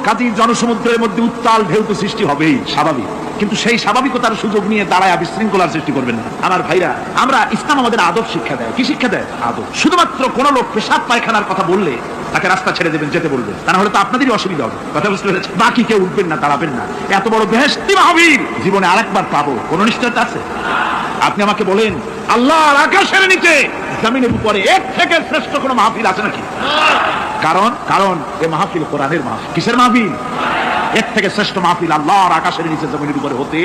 কাজী জনসমুদ্রের মধ্যে উত্তাল ঢেউ তো সৃষ্টি হবেই, স্বাভাবিক। কিন্তু সেই স্বাভাবিকতার সুযোগ নিয়ে দাঁড়ায় বিশৃঙ্খলার সৃষ্টি করবেন না। আমার ভাইরা, আমরা ইসলাম আমাদের আদব শিক্ষা দেয়। কি শিক্ষা দেয়? আদব। শুধুমাত্র কোন লোক পেশাব পায়খানার কথা বললে তাকে রাস্তা ছেড়ে দেবেন, যেতে বলবেন, তা না হলে তো আপনাদেরই অসুবিধা হবে। কথা বুঝতে পেরেছেন? বাকি কেউ উঠবেন না, দাঁড়াবেন না। এত বড় বেহেশতি মাহফিল জীবনে আরেকবার পাবো, কোন নিশ্চয়তা আছে? আপনি আমাকে বলেন, আল্লাহর আকাশের নিচে জমিনের উপরে এর থেকে শ্রেষ্ঠ কোন মাহফিল আছে নাকি? কারণ এই মাহফিল কোরআনের মাহফিল। কিসের মাহফিল? এর থেকে শ্রেষ্ঠ মাহফিল আল্লাহর আকাশের নিচে জমিনের উপরে হতে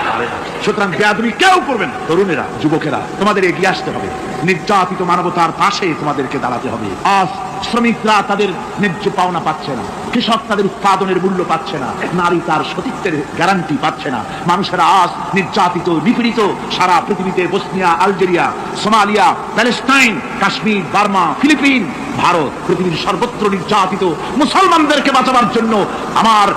পারে না। সুতরাং বেয়াদবি কেউ করবেন। তরুণেরা, যুবকেরা, তোমাদের এগিয়ে আসতে হবে, নির্যাতিত মানবতার পাশে তোমাদেরকে দাঁড়াতে হবে। আজ শ্রমিকরা তাদের ন্যায্য পাওনা পাচ্ছে না, কৃষক তাদের উৎপাদনের মূল্য পাচ্ছে না, নারী তার সতীত্বের গ্যারান্টি পাচ্ছে না। মানুষেরা আজ নির্যাতিত, নিপীড়িত সারা পৃথিবীতে। Bosnia, Algeria, Somalia, Palestine, Kashmir, Burma, Philippines, Bharat, পৃথিবীর সর্বত্র নির্যাতিত মুসলমানদেরকে বাঁচাবার জন্য আমার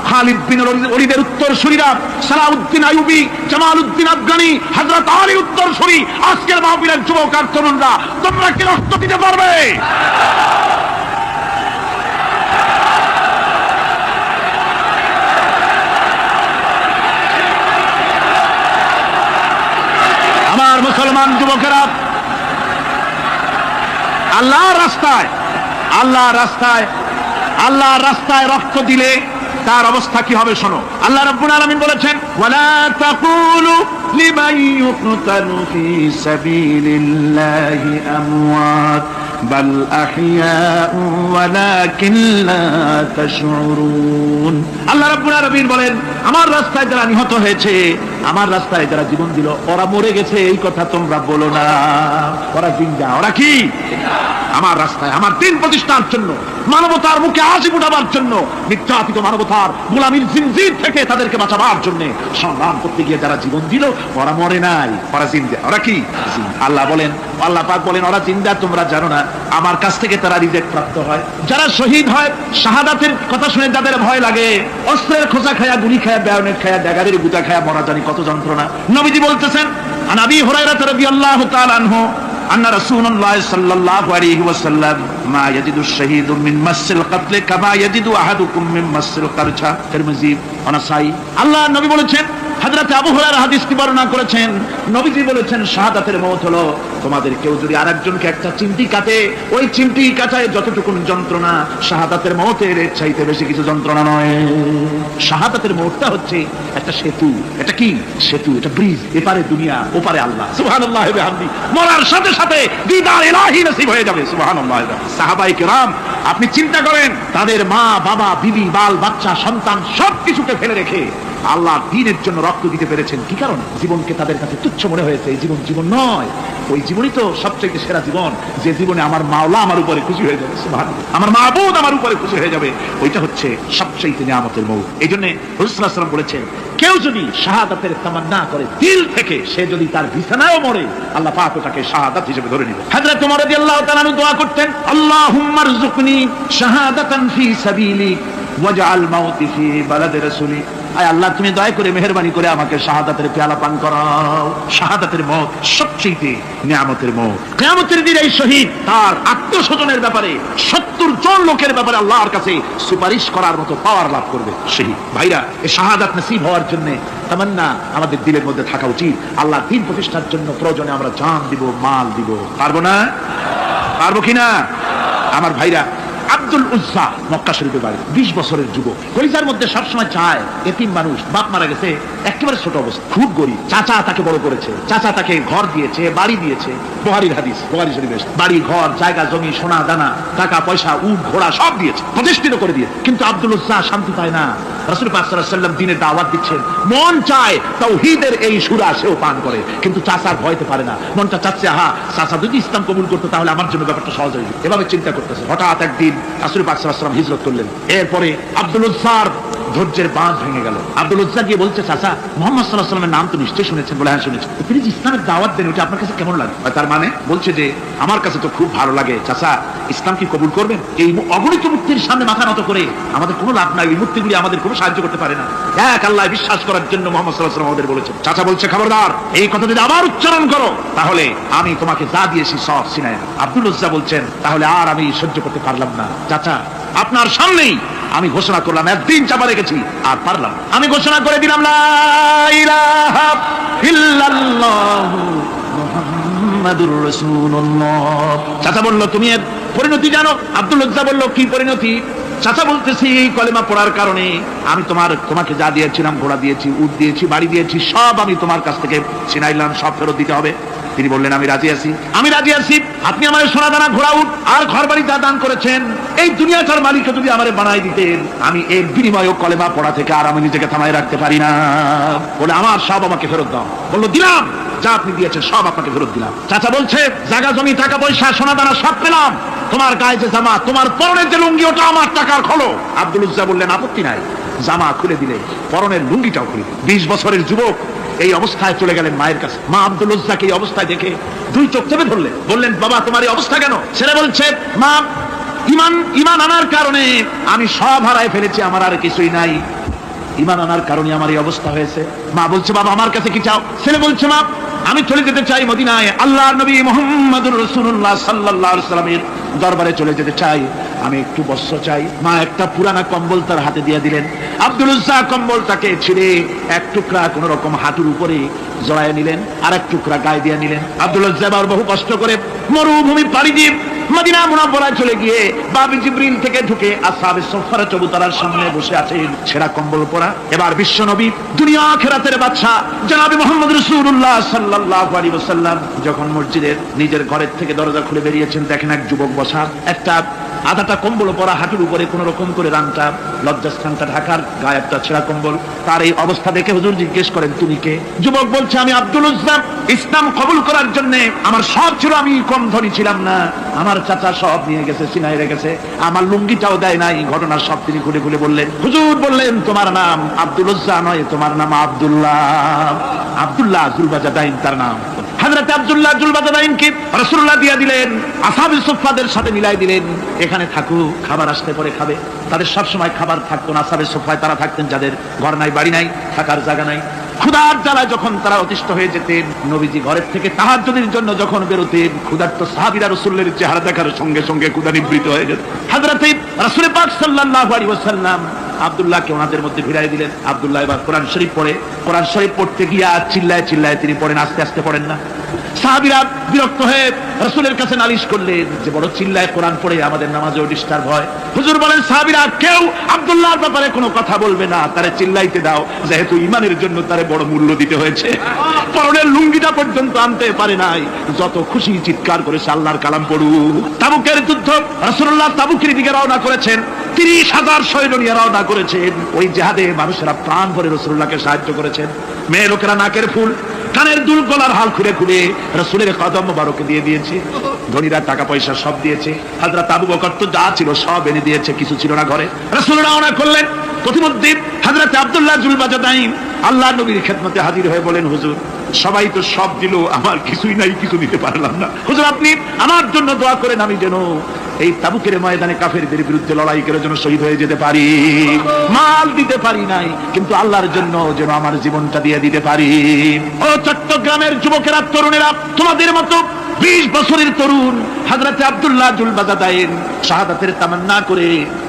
খালিদ বিন ওলীদের উত্তরসূরিরা, সালাউদ্দিন আইয়ুবী, জামালউদ্দিন আফগানি, হযরত আলীর উত্তরসূরি, আজকের মাহফিলের যুবক আর তরুণরা, তোমরা কি রক্ত দিতে পারবে? আমার মুসলমান যুবকেরা, আল্লাহর রাস্তায় রক্ত দিলে তার অবস্থা কি হবে শোনো। আল্লাহ রাব্বুল আলামিন বলেছেন, ওয়ালা তাকুলু লিমান ইউকতালু ফি সাবিলিল্লাহি আমওয়াত বাল আহইয়াউ ওয়ালাকিন লা তাশউরুন। আল্লাহ রাব্বুল আলামিন বলেন, আমার রাস্তায় যারা নিহত হয়েছে, আমার রাস্তায় যারা জীবন দিল, ওরা মরে গেছে এই কথা তোমরা বলো না। ওরা জিন্দা। ওরা কি? আমার রাস্তায়, আমার দিন প্রতিষ্ঠার জন্য, মানবতার মুখে হাসি ফোটাবার জন্য, নির্যাতিত মানবতার গোলামীর জিনজির থেকে তাদেরকে বাঁচাবার জন্য সংগ্রাম করতে গিয়ে যারা জীবন দিল, ওরা মরে নাই, ওরা জিন্দা। ওরা কি? আল্লাহ বলেন, আল্লাহ পাক বলেন, ওরা জিন্দা, তোমরা জানো না। আমার কাছ থেকে তারা রিজেক্ট প্রাপ্ত হয়। যারা শহীদ হয়, শাহাদাতের কথা শুনে যাদের ভয় লাগে, অস্ত্রের খোঁচা খায়া, গুলি খায়া, বায়োনেট খায়া, ড্যাগারের গুতা খায়া মরা জানি কত যন্ত্রণা। নবীজি বলতেছেন, আন আবি হুরায়রা রাদিয়াল্লাহু তাআলা আনহু আন্না রাসূলুল্লাহ সাল্লাল্লাহু আলাইহি ওয়াসাল্লাম মা ইয়াজিদু আশ-শাহীদু মিন মাসসিল কাতল কামা ইয়াজিদু আহাদুকুম মিন মাসসিল কারছা। তিরমিজি ও নাসাই। আল্লাহ নবী বলেছেন, হযরত আবু হুরায়রা হাদিসটি বর্ণনা করেছেন, নবীজি বলেছেন, শাহাদাতের মওত হলো তোমাদের কেউ যদি আরেকজনকে একটা চিমটি কাটে, ওই চিমটি কাটায় যতটুকু যন্ত্রণা, শাহাদাতের মওতের এর চাইতে বেশি কিছু যন্ত্রণা নয়। শাহাদাতের মওতটা হচ্ছে একটা সেতু। এটা কি সেতু? এটা ব্রিজ। এপারে দুনিয়া, ওপারে আল্লাহ। সুবহানাল্লাহ ওয়া বিহামদি। মরার সাথে সাথে দিদার ইলাহি নসিব হয়ে যাবে। সুবহানাল্লাহ। সাহাবায়ে কেরাম, আপনি চিন্তা করেন, তাদের মা, বাবা, বিবি, বাল, বাচ্চা, সন্তান সবকিছুকে ফেলে রেখে আল্লাহ দ্বীনের জন্য রক্ত দিতে পেরেছেন। কি কারণে? জীবনকে তাদের কাছে তুচ্ছ মনে হয়েছে। এই জীবন জীবন নয়, ওই জীবনই তো সবচেয়ে সেরা জীবন, যে জীবনে আমার মাওলা আমার উপরে খুশি হয়ে যাবে, সুবহানাল্লাহ, আমার মাবুদ আমার উপরে খুশি হয়ে যাবে। ওইটা হচ্ছে সবচেয়ে নিয়ামতের মউত। এই জন্য রাসূলুল্লাহ সাল্লাল্লাহু আলাইহি ওয়াসাল্লাম বলেছেন, কেউ যদি শাহাদাতের তামান্না করে দিল থেকে, সে যদি তার বিছানায়ও মরে, আল্লাহ পাক তাকে শাহাদাত হিসেবে ধরে নেবে। হযরত ওমর রাদিয়াল্লাহু তাআলা আনহু দোয়া করতেন, আল্লাহুম্মা রযুকনি শাহাদাতান ফি সাবিলিক ওয়াজআল মাউতি ফি বালাদি রাসূলি। আয় আল্লাহ, তুমি দয়া করে মেহেরবানি করে আমাকে শাহাদাতের পেয়ালা পান করাও। শাহাদাতের মওত সবচেয়ে নিয়ামতের মওত। কিয়ামতের দিন এই শহীদ তার আত্মস্বজনের ব্যাপারে 70 জন লোকের ব্যাপারে আল্লাহর কাছে সুপারিশ করার মতো পাওয়ার লাভ করবে শহীদ। ভাইরা, এই শাহাদাত নসিব হওয়ার জন্য তামান্না আমাদের দিলের মধ্যে থাকা উচিত। আল্লাহ দ্বীন প্রতিষ্ঠার জন্য প্রয়োজনে আমরা জান দিব, মাল দিব। পারবো না? পারবো কিনা? আমার ভাইরা, আব্দুল উজ্জা মক্কা শরীফে বাড়ি, 20 বছরের যুবক, কলিজার মধ্যে সবসময় চায়, এতিম মানুষ, বাপ মারা গেছে, একেবারে ছোট অবস্থা, খুব গরিব। চাচা তাকে বড় করেছে, চাচা তাকে ঘর দিয়েছে, বাড়ি দিয়েছে। বুখারীর হাদিস, বুখারী শরীফে, বাড়ি, ঘর, জায়গা, জমি, সোনা দানা, টাকা পয়সা, উট ঘোড়া সব দিয়েছে, প্রতিষ্ঠিত করে দিয়ে। কিন্তু আব্দুল উজ্জা শান্তি পায় না। রাসূল পাক সাল্লাল্লাহু আলাইহি ওয়াসাল্লাম দ্বীনের দাওয়াত দিচ্ছেন, মন চায় তাওহীদের এই সূরা সেও পান করে, কিন্তু চাচার ভয়তে পারে না। মনটা চাচ্ছে, আহা, চাচা যদি ইসলাম কবুল করতো তাহলে আমার জন্য ব্যাপারটা সহজ হয়ে যেত। এভাবে চিন্তা করতেছে। হঠাৎ একদিন রাসূল পাক সাল্লাল্লাহু আলাইহি ওয়াসাল্লাম হিজরত করলেন। এরপরে আব্দুল উজ্জার ধৈর্যের বাঁধ ভেঙে গেল। আব্দুল উজ্জা গিয়ে বলছে, চাচা, মুহাম্মদ সাল্লাল্লাহু আলাইহি ওয়াসাল্লামের নাম তো নিশ্চয়ই শুনেছেন। বলে, হ্যাঁ শুনেছি। তিনি যে ইসলামের দাওয়াত দেন, ওটা আপনার কাছে কেমন লাগে? তার মানে বলছে যে, আমার কাছে তো খুব ভালো লাগে। চাচা, ইসলাম কি কবুল করবেন? এই অগণিত মূর্তির সামনে মাথা নত করে আমাদের কোনো লাভ নাই। এই মূর্তিগুলি আমাদের কোনো সাহায্য করতে পারে না। এক আল্লাহ বিশ্বাস করার জন্য মুহাম্মদ সাল্লাল্লাহু আলাইহি ওয়াসাল্লাম আমাদের বলেছেন। চাচা বলছে, খবরদার, এই কথা যদি আবার উচ্চারণ করো তাহলে আমি তোমাকে যা দিয়েছি সব ছিনায় নেব। আব্দুল উজ্জা বলছেন, তাহলে আর আমি সহ্য করতে পারলাম না। চাচা, আপনার সামনেই আমি ঘোষণা করলাম, একদিন চাপা রেখেছি, আর পারলাম। আমি ঘোষণা করে দিলাম, লা ইলাহা ইল্লাল্লাহু মুহাম্মাদুর রাসূলুল্লাহ। চাচা বলল, তুমি এর পরিণতি জানো? আব্দুল উজ্জা বলল, কি পরিণতি? চাচা বলতেছি, এই কলেমা পড়ার কারণে আমি তোমাকে যা দিয়েছিলাম, ঘোড়া দিয়েছি, উট দিয়েছি, বাড়ি দিয়েছি, সব আমি তোমার কাছ থেকে ছিনাইলাম, সব ফেরত দিতে হবে। তিনি বললেন, আমি রাজি আছি, আমি রাজি আছি। আপনি আমার সোনা দানা, ঘোড়া, উট আর ঘর বাড়ি যা দান করেছেন, এই দুনিয়াটার মালিককে যদি আমারে বানাই দিতেন, আমি এর বিনিময়ে কলেমা পড়া থেকে আর আমি নিজেকে থামাই রাখতে পারি না। বলে, আমার সব আমাকে ফেরত দাও। বললো, দিলাম, যা আপনি দিয়েছেন সব আপনাকে ফেরত দিলাম। চাচা বলছে, জায়গা জমি, টাকা পয়সা, সোনা দানা সব পেলাম, তোমার গায়ে যে জামা, তোমার পরনের যে লুঙ্গি, ওটা আমার টাকার খোলো। আব্দুল উজ্জা বললেন, আপত্তি নাই, জামা খুলে দিলে পরনের লুঙ্গিটাও খুলে দিলে। 20 বছরের যুবক এই অবস্থায় চলে গেলেন মায়ের কাছে। মা আব্দুল উজ্জাকে এই অবস্থায় দেখে 2 চোখ চেপে ধরলেন। বললেন, বাবা, তোমার এই অবস্থা কেন? ছেলে বলছে, মা, ইমান আনার কারণে আমি সব হারায় ফেলেছি, আমার আর কিছুই নাই। ইমান আনার কারণে আমার এই অবস্থা হয়েছে। মা বলছে, বাবা, আমার কাছে কি চাও? ছেলে বলছে, মা, আমি চলে যেতে চাই মদিনায়, আল্লাহর নবী মুহাম্মদুর রাসূলুল্লাহ সাল্লাল্লাহু আলাইহি ওয়াসাল্লামের দরবারে চলে যেতে চাই। আমি একটু বস্ত্র চাই। মা একটা পুরানা কম্বল তার হাতে দিয়ে দিলেন। আব্দুল উজ্জা কম্বলটাকে ছিঁড়ে এক টুকরা কোন রকম হাঁটুর উপরে জড়ায় নিলেন, আর এক টুকরা গায়ে দিয়ে নিলেন। আব্দুল উজ্জা আবার বহু কষ্ট করে মরুভূমি পাড়ি দিয়ে মদিনা মুনাওয়ারায় চলে গিয়ে বাবি জিবরিল থেকে ঢুকে আসহাবে সুফফার চবুতরার সামনে বসে আছেন, ছেঁড়া কম্বল পরা। এবার বিশ্ব নবী, দুনিয়া আখিরাতের বাদশা জনাবি মুহাম্মদ রাসূলুল্লাহ সাল্লাল্লাহু আলাইহি ওয়াসাল্লাম যখন মসজিদের নিজের ঘরের থেকে দরজা খুলে বেরিয়েছেন, দেখেন এক যুবক বসা, একটা আধাটা কম্বল পরা, হাঁটুর উপরে কোন রকম করে রানটা লজ্জাস্থানটা ঢাকার, গায়ে একটা ছেঁড়া কম্বল। তার এই অবস্থা দেখে হুজুর জিজ্ঞেস করেন, তুমি কে? যুবক বলছে, আমি আব্দুল উজ্জা। ইসলাম কবুল করার জন্য আমার সব ছিল, আমি কম ধনী ছিলাম না, আমার চাচা সব নিয়ে গেছে, সিনাই রেখেছে, আমার লুঙ্গিটাও দেয় নাই। ঘটনার সব তিনি খুলে খুলে বললেন। হুজুর বললেন, তোমার নাম আব্দুল উজ্জা নয়, তোমার নাম আব্দুল্লাহ। আব্দুল্লাহ জুলবাজাদাইন তার নাম। হযরত আব্দুল্লাহ জুলবাজাদাইনকে রাসূলুল্লাহ দিয়ে দিলেন, আসহাবে সুফফাদের সাথে মিলাই দিলেন, এখানে থাকুক, খাবার আসতে পরে খাবে। তাদের সব সময় খাবার থাকতো না। আসহাবে সুফফায় তারা থাকতেন যাদের ঘর নাই, বাড়ি নাই, থাকার জায়গা নাই। ক্ষুধার জ্বালায় যখন তারা অতিষ্ঠ হয়ে যেতেন, নবীজি ঘরের থেকে তাহাজ্জুদের জন্য যখন বেরোতেন, ক্ষুধার্ত সাহাবীরা রাসূলের চেহারা দেখার সঙ্গে সঙ্গে ক্ষুধা নিবৃত হয়ে যেত। হযরত রাসূল পাক সাল্লাল্লাহু আলাইহি ওয়াসাল্লাম আব্দুল্লাহকে ওনাদের মধ্যে ভিড়াই দিলেন। আব্দুল্লাহ এবার কোরআন শরীফ পড়ে। কোরআন শরীফ পড়তে গিয়ে চিল্লায় চিল্লায় তিনি পড়েন, আস্তে আস্তে পড়েন না। সাহাবীরা বিরক্ত হয়ে রাসূলের কাছে নালিশ করলেন যে বড় চিল্লায় কোরআন পড়ে, আমাদের নামাজেও ডিস্টার্ব হয়। হুজুর বলেন, সাহাবীরা কেউ আব্দুল্লাহর ব্যাপারে কোনো কথা বলবে না, তারে চিল্লাইতে দাও, যেহেতু ঈমানের জন্য তারে বড় মূল্য দিতে হয়েছে। পরনের লুঙ্গিটা পর্যন্ত আনতে পারে নাই, যত খুশি চিৎকার করেছে আল্লাহর কালাম পড়ুক। তাবুকের যুদ্ধ, রাসূলুল্লাহ তাবুকের দিকে রওনা করেছেন, 30,000 সৈন্য নিয়ে রওনা করেছেন। ওই জিহাদে মানুষেরা প্রাণ ভরে রাসূলুল্লাহকে সাহায্য করেছেন। মেয়ে লোকেরা নাকের ফুল, কানের দুল, গলার হাল খুলে খুলে রাসূলের কদম মোবারকে দিয়ে দিয়েছে। ধনীরা টাকা পয়সা সব দিয়েছে। হযরত আবু বকর তো যা ছিল সব এনে দিয়েছে, কিছু ছিল না ঘরে। রাসূল রওনা করলেন। প্রতিমধ্যে হযরত আব্দুল্লাহ জুলবাজাদাইন আল্লাহ নবীর খেদমতে হাজির হয়ে বলেন, হুজুর সবাই তো সব দিল, আমার কিছুই নাই, কিছু দিতে পারলাম না। হুজুর আপনি আমার জন্য দোয়া করেন, আমি যেন এই তাবুকের ময়দানে কাফেরদের বিরুদ্ধে লড়াই করে যেন শহীদ হয়ে যেতে পারি। মাল দিতে পারি নাই, কিন্তু আল্লাহর জন্য যেন আমার জীবনটা দিয়ে দিতে পারি। ও চট্টগ্রামের যুবকেরা, তরুণেরা, তোমাদের মতো 20 বছরের তরুণ হযরত আব্দুল্লাহ জুলবাজাদাইন শাহাদাতের তামান্না করে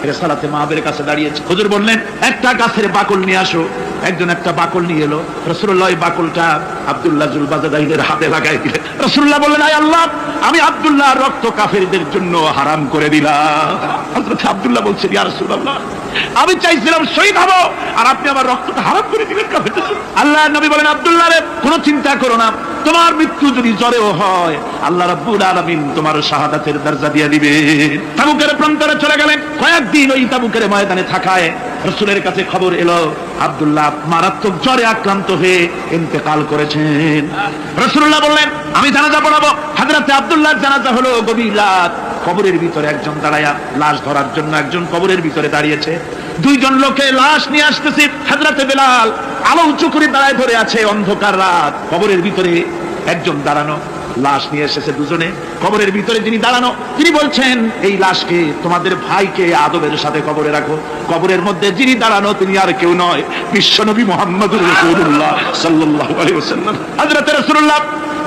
রিসালাতে মাহবের কাছে দাঁড়িয়েছে। হুজুর বললেন, একটা গাছের বাকল নিয়ে আসো। একজন একটা বাকল নিয়ে এলো। রাসূলুল্লাহ এই বাকলটা আব্দুল্লাহ জুলবাজাদাইনের হাতে লাগাই দিলেন। রাসূলুল্লাহ বললেন, আয় আল্লাহ, আমি আব্দুল্লাহর রক্ত কাফেরদের জন্য হারাম করে দিলাম। হযরত আব্দুল্লাহ বলছেন, ইয়া রাসূলুল্লাহ, আমি চাইছিলাম শহীদ হব, আর আপনি আমার রক্তটা হারাম করে দিলেন কাফেরদের জন্য। আল্লাহর নবী বলেন, আব্দুল্লাহ রে, কোনো চিন্তা করো না, তোমার মৃত্যু যদি জ্বরেও হয়, আল্লাহ রাব্বুল আলামিন তোমার শাহাদাতের দরজা দিয়ে দিবেন। তাবুকের প্রান্তরে চলে গেলেন। কয়েকদিন ওই তাবুকের ময়দানে থাকায় রাসূলের কাছে খবর এলো, আব্দুল্লাহ মারাত্মক জ্বরে আক্রান্ত হয়ে ইন্তেকাল করেছেন। রাসূলুল্লাহ বললেন, আমি জানাজা পড়াবো। হযরত আব্দুল্লাহর জানাজা হলো গভীর রাত। কবরের ভিতরে একজন দাঁড়ায়া লাশ ধরার জন্য একজন কবরের ভিতরে দাঁড়িয়েছে। 2 জন লোকে লাশ নিয়ে আসতেছে। হযরত বেলাল আলো উঁচু করে দাঁড়ায় ধরে আছে, অন্ধকার রাত, কবরের ভিতরে একজন দাঁড়ানো, লাশ নিয়ে এসেছে 2 জনে। কবরের ভিতরে যিনি দাঁড়ানো, তিনি বলছেন, এই লাশকে, তোমাদের ভাইকে আদবের সাথে কবরে রাখো। কবরের মধ্যে যিনি দাঁড়ানো, তিনি আর কেউ নয়, বিশ্বনবী মুহাম্মদুর রাসূলুল্লাহ সাল্লাল্লাহু আলাইহি ওয়াসাল্লাম। হযরত রাসূলুল্লাহ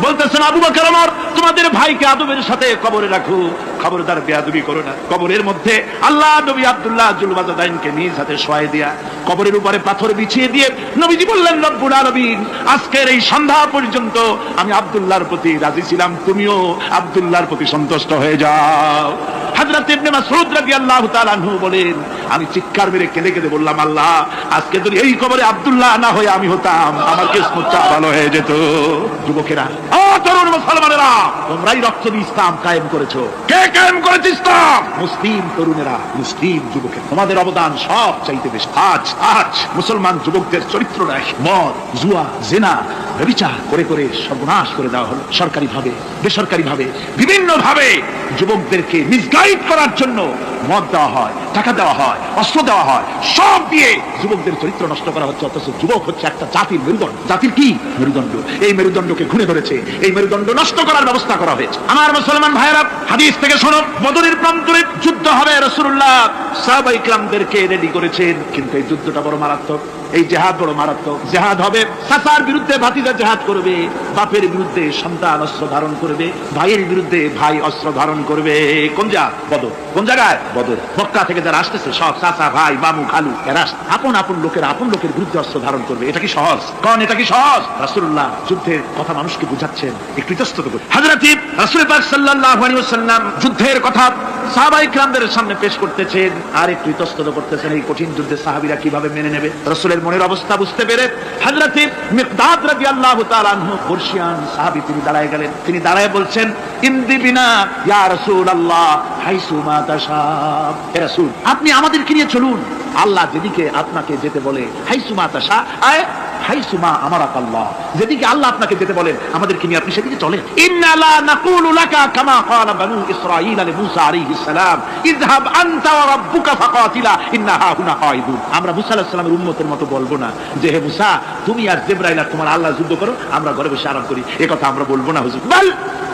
বলতেছেন, আবু বকর ওমর, তোমাদের ভাইকে আদবের সাথে কবরে রাখো, খবরদার বেয়াদবি করো না। কবরের মধ্যে আল্লাহ নবী আব্দুল্লাহ জুলবাজাদাইনকে নিজ হাতে শোয়াই দিয়া কবরের উপরে পাথর বিছিয়ে দিয়ে নবীজি বললেন, রব্বুল আলামিন, আজকের এই সন্ধ্যা পর্যন্ত আমি আব্দুল্লাহর প্রতি রাজি ছিলাম, তুমিও আব্দুল্লাহর প্রতি সন্তুষ্ট হয়ে যাও। হযরত ইবনে মাসউদ রাদিয়াল্লাহু তাআলা আনহু বলেন, আমি চিৎকার মেরে কেঁদে কেঁদে বললাম, আল্লাহ, আজকে যদি এই কবরে আব্দুল্লাহ না হয়ে আমি হতাম, আমার কিসমতটা ভালো হয়ে যেত। যুবকেরা, ও তরুণ মুসলমানেরা, তোমরাই রক্ত দিয়ে ইসলাম কায়েম করেছো। কে কায়েম করেছে ইসলাম? মুসলিম তরুণেরা, মুসলিম যুবকেরা। তোমাদের অবদান সব চাইতে বেশি। আজ মুসলমান যুবকদের চরিত্র নাই, মদ, জুয়া, জিনা, ব্যভিচার করে করে সর্বনাশ করে দেওয়া হলো। সরকারি ভাবে, বেসরকারি ভাবে, বিভিন্ন ভাবে যুবকদেরকে মিসগাইড করার জন্য মদ দেওয়া হয়, টাকা দেওয়া হয়, অস্ত্র দেওয়া হয়, সব দিয়ে যুবকদের চরিত্র নষ্ট করা হচ্ছে। অথচ যুবক হচ্ছে একটা জাতির মেরুদণ্ড। জাতির কি মেরুদণ্ড? এই মেরুদণ্ডকে ঘুরে ধরেছে, এই মেরুদণ্ড নষ্ট করার ব্যবস্থা করা হয়েছে। আমার মুসলমান ভাইয়েরা, হাদিস থেকে শোনো, বদরের প্রান্তরে যুদ্ধ হবে। রাসূলুল্লাহ সাহাবায়ে কিরামদেরকে রেডি করেছেন, কিন্তু এই যুদ্ধটা বড় মারাত্মক। এই জেহাদ বড় মারাত্মক জেহাদ হবে। চাচার বিরুদ্ধে ভাতিজা জেহাদ করবে, বাপের বিরুদ্ধে সন্তান অস্ত্র ধারণ করবে, ভাইয়ের বিরুদ্ধে ভাই অস্ত্র ধারণ করবে। কোন জায়গা? বদর। কোন জায়গায়? বদর। মক্কা থেকে যারা আসতেছে সব চাচা ভাই মামু খালু এরা আপন আপন লোকের বিরুদ্ধে অস্ত্র ধারণ করবে। এটা কি সহজ? কোন এটা কি সহজ? রাসূলুল্লাহ যুদ্ধের কথা মানুষকে বুঝাচ্ছেন, একটু ইতস্তত করুন। হযরত রাসূল পাক সাল্লাল্লাহু আলাইহি ওয়াসাল্লাম যুদ্ধের কথা সাহাবায়ে কিরামদের সামনে পেশ করতেছেন আর একটু ইতস্তত করতেছেন এই কঠিন যুদ্ধে সাহাবীরা কিভাবে মেনে নেবে। রাসূলের মনের অবস্থা বুঝতে পেরে হযরত মিকদাদ রাদিয়াল্লাহু তাআলা আনহু বর্ষিয়ান সাহাবী তিনি দাঁড়ায় গেলেন। তিনি দাঁড়ায় বলছেন, ইমদি বিনা ইয়া রাসূলুল্লাহ হাইসু মা তাশা। হে রাসূল, আপনি আমাদেরকে নিয়ে চলুন আল্লাহ যেদিকে আপনাকে যেতে বলে। হাইসু মা তাশা আয় হাইসু মা আমারাকাল্লাহ, যেদিকে আল্লাহ আপনাকে যেতে বলেন আমাদেরকে নিয়ে আপনি সেদিকে চলেন। ইন্না লা নাকুলু লাকা কামা ক্বালা বানু ইসরাঈল লি মূসা আলাইহিস সালাম ইযহাব আনতা ওয়া রাব্বুকা ফাকাতিলা ইন্না হাহুনা কাঈদুন। আমরা মূসা আলাইহিস সালামের উম্মতের মতো বলবো না যে হে মূসা তুমি আর জিবরাইল আর তোমার আল্লাহ যুদ্ধ করো, আমরা ঘরে বসে আরাম করি। এই কথা আমরা বলবো না হুজুর। বল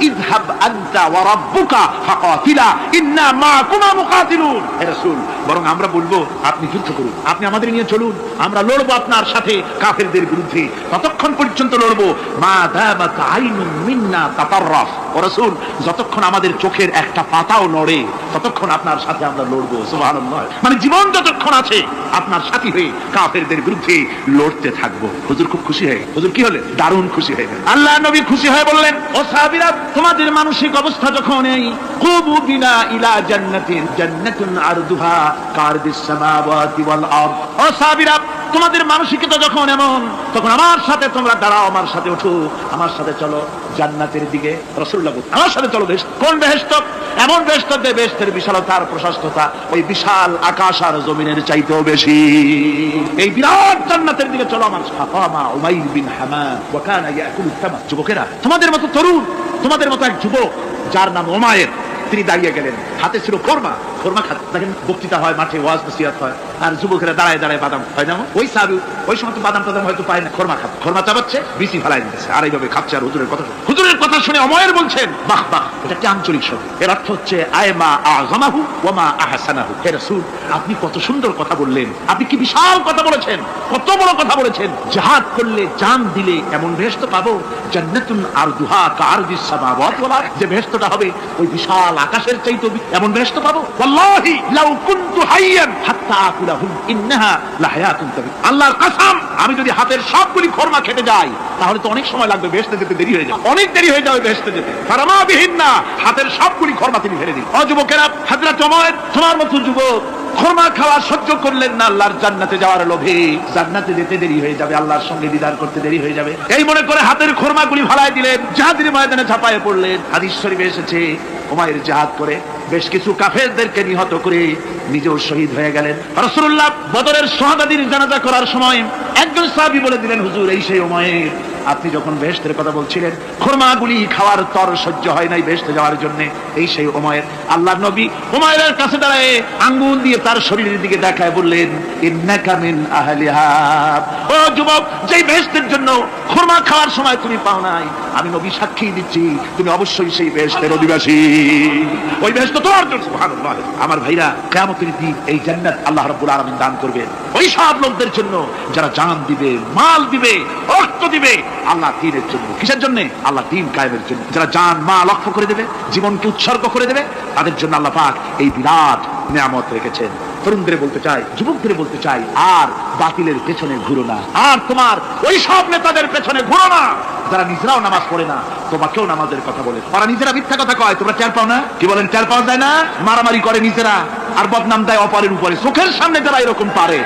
ইযহাব আনতা ওয়া রাব্বুকা ফাকাতিলা ইন্না মাকুমা মুকাতিলুন। হে রাসূল, বরং আমরা বলবো আপনি যুদ্ধ করুন, আপনি আমাদের নিয়ে চলুন, আমরা লড়বো আপনার সাথে কাফেরদের বিরুদ্ধে, ততক্ষণ পর্যন্ত লড়বো মা দামাত আইনুম মিন্না তাতাররাফ। ও রাসূল, যতক্ষণ আমাদের চোখের একটা পাতাও নড়ে ততক্ষণ আপনার সাথে আমরা লড়বো। সুবহানাল্লাহ। মানে জীবন যতক্ষণ আছে আপনার সাথী হয়ে কাফেরদের বিরুদ্ধে লড়তে থাকবো। হুজুর খুব খুশি হয়ে, হুজুর কি হলেন? দারুণ খুশি হয়ে গেলেন। আল্লাহ নবী খুশি হয়ে বললেন, ও সাহাবীরা, তোমাদের মানসিক অবস্থা যখন এই কুবু বিনা ইলা জান্নাতিন জান্নাতুন আরদুহা কারদিস সামাওয়াতি ওয়াল আরদ। ও সাহাবীরা, তোমাদের মানসিকতা যখন এমন, তখন আমার সাথে তোমরা দাঁড়াও, আমার সাথে ওঠো, আমার সাথে চলো জান্নাতের দিকে। রাসূলুল্লাহ বলেন, আমার সাথে চলো বেহেশত। কোন বেহেশত? এমন বেহেশত যে বেহেশতের বিশালতা আর প্রশস্ততা ওই বিশাল আকাশ আর জমিনের চাইতেও বেশি। এই বিরাট জান্নাতের দিকে চলো আমার সাথে। ফাকামা উমাইর বিন হামাম ওয়া কানা ইয়াকুলু তামার। যুবকেরা, তোমাদের মতো তরুণ, তোমাদের মতো এক যুবক যার নাম উমাইর, তিনি দাঁড়িয়ে গেলেন, হাতে ছিল খোরমা খাত। দেখেন বক্তৃতা হয়, মাঠে ওয়াজ নসিহত হয়, আর যুবকেরা দাঁড়ায় দাঁড়ায় বাদাম হয় না। ওই সাহাবী ওই সময় তো বাদাম হয়তো পায় না, খোরমা খাত, খোরমা চাবাচ্ছে, বিসি ফেলাই দিতেছে, আর এইভাবে খাচ্ছে আর হুজুরের কথা শুনে উমাইর বলছেন, বাহ বাহ, এটা একটা আঞ্চলিক শব্দ, এর অর্থ হচ্ছে আয়মা আযমাহু ওয়া মা আহসানাহু। হে রাসূল, আপনি কত সুন্দর কথা বললেন, আপনি কি বিশাল কথা বলেছেন, কত বড় কথা বলেছেন। জিহাদ করলে জান দিলে এমন বেহেশত পাবো, জান্নাতুন আরদুহা কারদিস সামাওয়াতি ওয়াল আরদ, যে বেহেশতটা হবে ওই বিশাল আকাশের চাইতে এমন বেহেশত পাবো। ওয়াল্লাহি লাউ কুনতু হাইয়ান হাত্তা আকুলাহু ইন্নাহা লাহায়াতুন তাবি। আল্লাহর কসম, আমি যদি হাতের সবগুলি খোরমা খেতে যাই তাহলে তো অনেক সময় লাগবে, বেহেশতে যেতে দেরি হয়ে যাবে, অনেক দেরি হয়ে যাবে বেহেশতে যেতে। ফারামা বিহিন্না, হাতের সবগুলি খোরমা তিনি ফেলে দিন। ও যুবকেরা, হযরত উমর তোমার মতো যুবক খোরমা খাওয়া সহ্য করলেন না আল্লাহর জান্নাতে যাওয়ার লোভে। জান্নাতে যেতে দেরি হয়ে যাবে, আল্লাহর সঙ্গে দিদার করতে দেরি হয়ে যাবে, এই মনে করে হাতের খোরমাগুলি ফালাই দিলেন, জিহাদের ময়দানে ঝাঁপায়ে পড়লেন। হাদিস শরীফে এসেছে উমাইর জিহাদ করে বেশ কিছু কাফেরদেরকে নিহত করে নিজেও শহীদ হয়ে গেলেন। রাসূলুল্লাহ বদরের শাহাদাতের জানাজা করার সময় একজন সাহাবী বলে দিলেন, হুজুর এই সেই উমাইর, আপনি যখন বেহেশতের কথা বলছিলেন, খোরমাগুলি খাওয়ার তর সহ্য হয় নাই বেহেশতে যাওয়ার জন্য, এই সেই উমাইর। আল্লাহর নবী উমাইরের কাছে দাঁড়ায় আঙ্গুল দিয়ে তার শরীরের দিকে দেখায় বললেন, ইন্নাকা মিন আহলিহা। ও যুবক, যেই বেহেশতের জন্য খোরমা খাওয়ার সময় তুমি পাও নাই, আমি নবী সাক্ষী দিচ্ছি তুমি অবশ্যই সেই বেহেশতের অধিবাসী, ওই বেহেশত তোমার জন্য। সুবহানাল্লাহ। আমার ভাইরা, কিয়ামতের দিন এই জান্নাত আল্লাহ রাব্বুল আলামিন দান করবে ওই সব লোকদের জন্য যারা জান দিবে, মাল দিবে, রক্ত দিবে আল্লাহ দ্বীনের জন্য। কিসের জন্য? আল্লাহ দ্বীন কায়েমের জন্য। যারা জান মাল লক্ষ্য করে দেবে, জীবনকে উৎসর্গ করে দেবে, তাদের জন্য আল্লাহ পাক এই বিরাট নিয়ামত রেখেছেন। তরুণদের বলতে চাই, যুবকদের বলতে চাই, আর বাতিলের পেছনে ঘুরো না, আর তোমার ওই সব নেতাদের পেছনে ঘুরো না যারা নিজেরাও নামাজ পড়ে না, তোমাকেও নামাজের কথা বলে। ওরা নিজেরা মিথ্যা কথা কয়, তোমরা টের পাও না? কি বলেন, টের পাওয়া যায় না? মারামারি করে নিজেরা আর বদনাম দেয় অপরের উপরে। চোখের সামনে যারা এরকম পারে,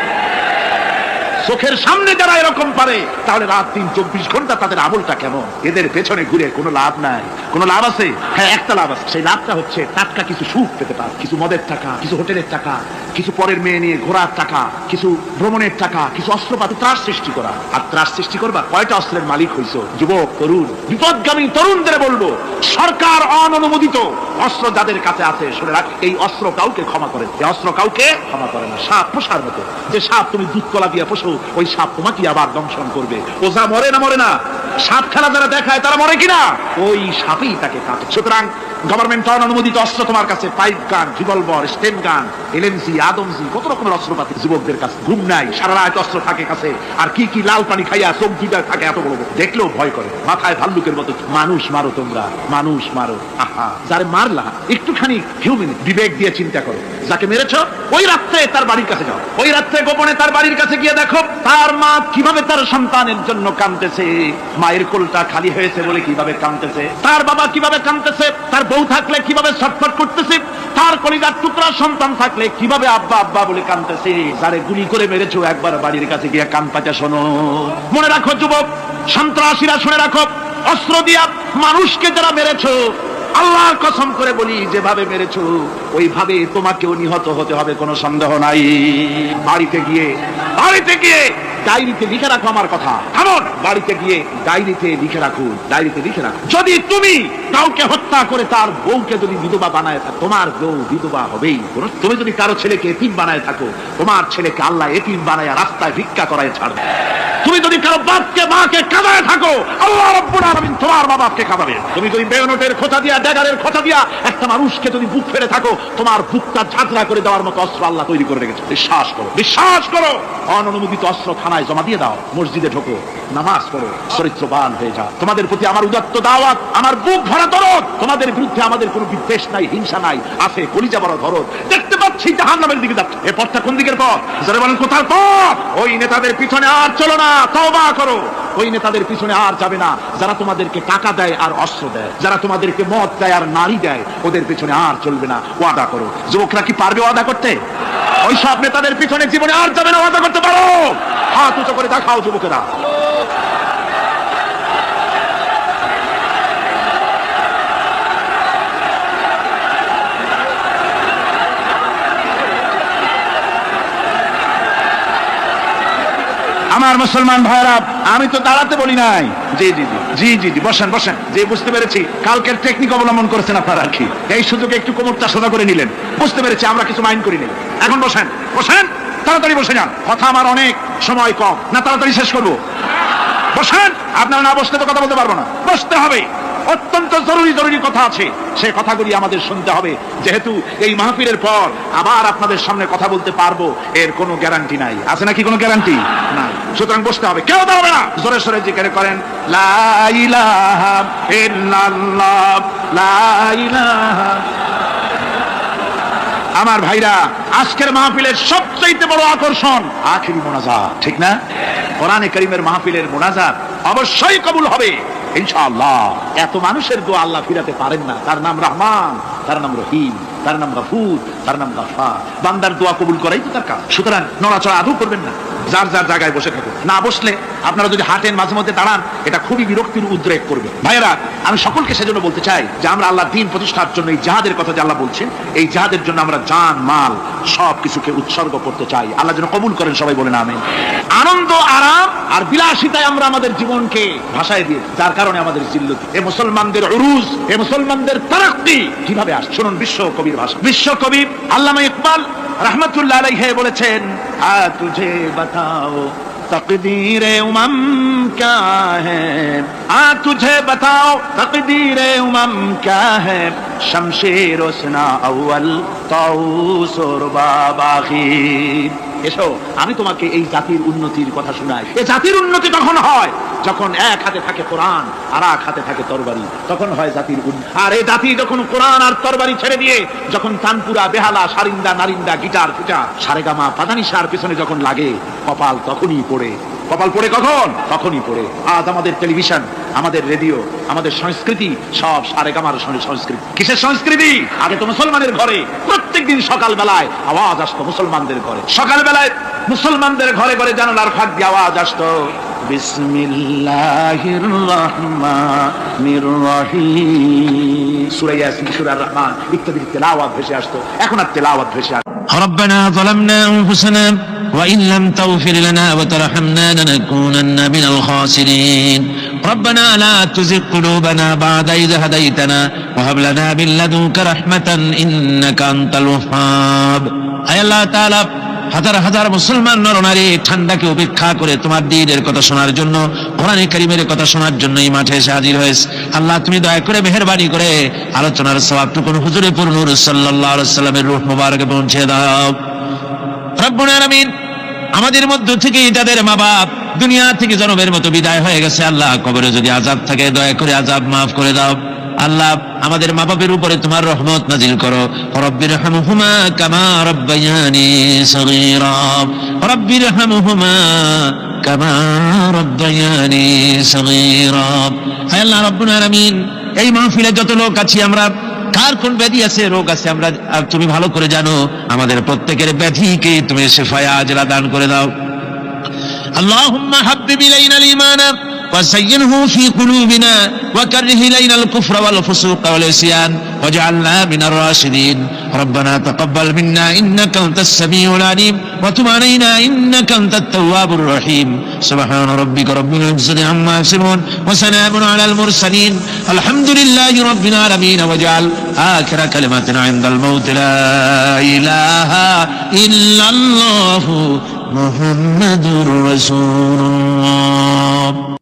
চোখের সামনে যারা এরকম পারে, তাহলে রাত 3-24 ঘন্টা তাদের আমলটা কেমন? এদের পেছনে ঘুরে কোনো লাভ নাই। কোনো লাভ আছে? হ্যাঁ, একটা লাভ আছে। সেই লাভটা হচ্ছে টাটকা কিছু সুখ পেতে পার, কিছু মদের টাকা, কিছু হোটেলের টাকা, কিছু পরের মেয়ে নিয়ে ঘোরার টাকা, কিছু ভ্রমণের টাকা, কিছু অস্ত্রপাতি, ত্রাস সৃষ্টি করা। আর ত্রাস সৃষ্টি করবা, কয়টা অস্ত্রের মালিক হইছো? যুবক, তরুণ, বিপদগামী তরুণদের বলবো, সরকার অননুমোদিত অস্ত্র যাদের কাছে আছে, শুনে রাখ, এই অস্ত্র কাউকে ক্ষমা করে, এই অস্ত্র কাউকে ক্ষমা করে না। সাপ পোষার মতো, যে সাপ তুমি দুধ কলা দিয়ে পোষো, ওই সাপ তোমাকে আবার দংশন করবে। ওজা মরে না? মরে না। সাপ খেলা যারা দেখায় তারা মরে কিনা? ওই সাপই তাকে কাটে। সুতরাং গভর্নমেন্ট অনুমোদিত অস্ত্র তোমার কাছে, পাইপ গান, রিভলভার, স্টেন গান, এলএমজি, আদমজি, কত রকমের অস্ত্রপাতি যুবকদের কাছে। ঘুম নাই, সারা রাত অস্ত্র থাকে কাছে, আর কি কি লাল পানি খাইয়া চোখ দুইটা থাকে এত বড়, দেখলেও ভয় করে, মাথায় ভাল্লুকের মতো। মানুষ মারো তোমরা, মানুষ মারো। আহা, যারে মারলা একটুখানি হিউম্যান বিবেক দিয়ে চিন্তা করো। যাকে মেরেছ ওই রাত্রে তার বাড়ির কাছে যাও, ওই রাত্রে গোপনে তার বাড়ির কাছে গিয়ে দেখো তার মা কিভাবে তার সন্তানের জন্য কাঁদতেছে, মায়ের কোলটা খালি হয়েছে বলে কিভাবে কাঁদতেছে, তার বাবা কিভাবে কাঁদতেছে, তার বউ থাকলে কিভাবে ছটফট করতেছে, তার কলিজার টুকরা সন্তান থাকলে কিভাবে আব্বা আব্বা বলে কাঁদতেছে। যারে গুলি করে মেরেছো একবার বাড়ির কাছে গিয়ে কান পাচা শোনো। মনে রাখো যুবক, সন্ত্রাসীরা, শুনে রাখো, অস্ত্র দিয়া মানুষকে যারা মেরেছো, আল্লাহর কসম করে বলি যেভাবে মেরেছো ওইভাবে তোমাকেও নিহত হতে হবে, কোনো সন্দেহ নাই। বাড়িতে গিয়ে ডায়েরিতে লিখে রাখো আমার কথা। এমন বাড়িতে গিয়ে ডায়েরিতে লিখে রাখো, ডায়েরিতে লিখে রাখো, যদি তুমি কাউকে হত্যা করে তার বউকে যদি বিধবা বানায় থাকো, তোমার বউ বিধবা হবেই। তুমি যদি কারো ছেলেকে এতিম বানায় থাকো, তোমার ছেলেকে আল্লাহ এতিম বানায় রাস্তায় ভিক্ষা করায় ছাড়বে। তুমি যদি কারো বাপকে মাকে কাঁদায় থাকো, আল্লাহ রাব্বুল আলামিন তোমার মা বাপকে কাঁদাবে। তুমি যদি বেয়নেটের খোঁচা দিয়া, ড্যাগারের খোঁচা দিয়া একটা মানুষকে যদি বুক ফেলে থাকো, তোমার বুকটা ঝাঁঝরা করে দেওয়ার মতো অস্ত্র আল্লাহ তৈরি করে রেখেছে। বিশ্বাস করো, বিশ্বাস করো। অননুমোদিত অস্ত্র থানায় জমা দিয়ে দাও, মসজিদে ঢোকো, নামাজ পড়ো, চরিত্রবান হয়ে যাও। তোমাদের প্রতি আমার উদাত্ত দাওয়াত, আমার বুক ভরা দরদ। তোমাদের বিরুদ্ধে আমাদের কোনো বিদ্বেষ নাই, হিংসা নাই, আছে কলিজা বড় দরদ। দেখতে পাচ্ছি জাহান্নামের দিকে যাচ্ছে। এই পথটা কোন দিকের পথ? যারা বলেন কোথার পথ? ওই নেতাদের পিছনে আর চলো না, তওবা করো। ওই নেতাদের পিছনে আর যাবে না যারা তোমাদেরকে টাকা দেয় আর অস্ত্র দেয়, যারা তোমাদেরকে মদ দেয় আর নারী দেয়, ওদের পিছনে আর চলবে না। ওয়াদা করো। যুবকরা কি পারবে ওয়াদা করতে? ওই সব নেতাদের পিছনে জীবনে আর যাবে না। ওয়াদা করতে পারো? হাত উঁচু করে দেখাও যুবকেরা। আমার মুসলমান ভাইরা, আমি তো দাঁড়াতে বলি নাই। জি জি জি জি জি জি বসেন বসেন। যে বুঝতে পেরেছি কালকের টেকনিক অবলম্বন করেছেন আপনারা আর কি, এই সুযোগে একটু কোমরটা সোজা করে নিলেন। বুঝতে পেরেছি, আমরা কিছু মাইন্ড করি নাই। এখন বসেন বসেন, তাড়াতাড়ি বসে যান। কথা আমার অনেক, সময় কম, না তাড়াতাড়ি শেষ করবো। বসেন। আপনারা না বসলে তো কথা বলতে পারবো না, বসতে হবে। অত্যন্ত জরুরি জরুরি কথা আছে, সে কথাগুলি আমাদের শুনতে হবে। যেহেতু এই মাহফিলের পর আবার আপনাদের সামনে কথা বলতে পারবো এর কোনো গ্যারান্টি নাই। আছে নাকি কোনো গ্যারান্টি? নাই। সুতরাং বসতে হবে, কেউ দাঁড়াবে না। জোরে সোরে জিকির করেন, লা ইলাহা ইল্লাল্লাহ, লা ইলাহা। আমার ভাইরা, আজকের মাহফিলের সবচেয়ে বড় আকর্ষণ আখিরি মোনাজাত, ঠিক না? কোরআনে কারীমের মাহফিলের মোনাজাত অবশ্যই কবুল হবে ইনশাআল্লাহ। এত মানুষের দোয়া আল্লাহ ফিরাতে পারেন না। তার নাম রহমান, তার নাম রহিম, তার নাম গফুর, তার নাম গাফফার। বান্দার দোয়া কবুল করাই তো তার কাজ। সুতরাং নড়াচড়া আদৌ করবেন না, যার যার জায়গায় বসে থাকুন। না বসলে আপনারা যদি হাঁটেন, মাঝে মধ্যে দাঁড়ান, এটা খুবই বিরক্তির উদ্রেক করবে। ভাইয়েরা, আমি সকলকে সেজন্য বলতে চাই যে আমরা আল্লাহর দ্বীন প্রতিষ্ঠার জন্য এই জিহাদের কথা যে আল্লাহ বলছেন, এই জিহাদের জন্য আমরা জান মাল সব কিছুকে উৎসর্গ করতে চাই। আল্লাহ যেন কবুল করেন, সবাই বলেন আমিন। আনন্দ, আরাম আর বিলাসিতায় আমরা আমাদের জীবনকে ভাসায় দিয়ে, যার কারণে আমাদের জিল্লতি। এ মুসলমানদের উরুজ, এ মুসলমানদের তারাক্কি কিভাবে আসে শুনুন। বিশ্ব কবির ভাষা, বিশ্ব কবি আল্লামা ইকবাল রহমতুল্লাহ আলাইহি বলেছেন, আ তুঝে বাতাও तकदीर उमम क्या है, आ तुझे बताओ तकदीर उमम क्या है, शमशेर उसना अव्वल ताऊस और बाबाखीर। এসো আমি তোমাকে এই জাতির উন্নতির কথা শোনাই। এই জাতির উন্নতি তখন হয় যখন এক হাতে থাকে কোরআন আর এক হাতে থাকে তরবারি, তখন হয় জাতির উন্নতি। আর এই জাতি যখন কোরআন আর তরবারি ছেড়ে দিয়ে যখন তানপুরা, বেহালা, সারিন্দা, নারিন্দা, গিটার, ফিটার, সারেগামা, পাদানিসার পিছনে যখন লাগে, কপাল তখনই পড়ে। কপাল পড়ে কখন? তখনই পড়ে। আজ আমাদের টেলিভিশন, আমাদের রেডিও, আমাদের সংস্কৃতি সব সারেগামার সংস্কৃতি। কিসের সংস্কৃতি? আগে তো মুসলমানের ঘরে প্রত্যেকদিন সকাল বেলায় আওয়াজ আসতো, মুসলমানদের ঘরে সকাল বেলায় মুসলমানদের ঘরে ঘরে জানালার ফাঁক দিয়ে আওয়াজ আসতো, বিসমিল্লাহির রহমানির রহিম, সূরা ইয়াসিন, সূরা রহমান ইত্যাদি তেলাওয়াত ভেসে আসতো। এখন আর তেলাওয়াত ভেসে আসে। ربنا ظلمنا أنفسنا وإن لم تغفر لنا وترحمنا لنكونن من الخاسرين ربنا لا تزغ قلوبنا بعد إذ هديتنا وهب لنا من لدنك رحمة إنك أنت الوهاب। أي الله تعالى হাজার হাজার মুসলমান নরনারী ঠান্ডাকে উপেক্ষা করে তোমার দ্বীনের কথা শোনার জন্য, কোরআনে কারীমের কথা শোনার জন্য এই মাঠে এসে হাজির হয়েছে। আল্লাহ তুমি দয়া করে মেহেরবানি করে আলোচনার সওয়াবটুকু হুজুরে পুর নূর সাল্লাল্লাহু আলাইহি সাল্লামের রূহ মুবারকে পৌঁছে দাও। রব্বুল আলামিন, আমাদের মধ্য থেকে যাদের মা বাপ দুনিয়া থেকে জনমের মতো বিদায় হয়ে গেছে, আল্লাহ কবরে যদি আযাব থাকে দয়া করে আযাব মাফ করে দাও। আল্লাহ আমাদের মা বাপের উপরে তোমার রহমত নাজিল করো। রব্বিরহামহুমা কামা রাব্বায়ানি সগীরা, রব্বিরহামহুমা কামা রাব্বায়ানি সগীরা। হে আল্লাহ রাব্বুল আলামিন, এই মাহফিলে যত লোক আছি আমরা, কার কোন ব্যাধি আছে, রোগ আছে, আমরা তুমি ভালো করে জানো। আমাদের প্রত্যেকের ব্যাধিকে তুমি শিফায়ে আজলা দান করে দাও। اللهم حبب إلينا الإيمان وزينه في قلوبنا وكره إلينا الكفر والفسوق والعصيان واجعلنا من الراشدين. ربنا تقبل منا إنك أنت السميع العليم وتب علينا إنك أنت التواب الرحيم. سبحان ربك رب العزة عما يصفون وسلام على المرسلين الحمد لله رب العالمين. واجعل آخر كلمتنا عند الموت لا إله إلا الله محمد رسول الله.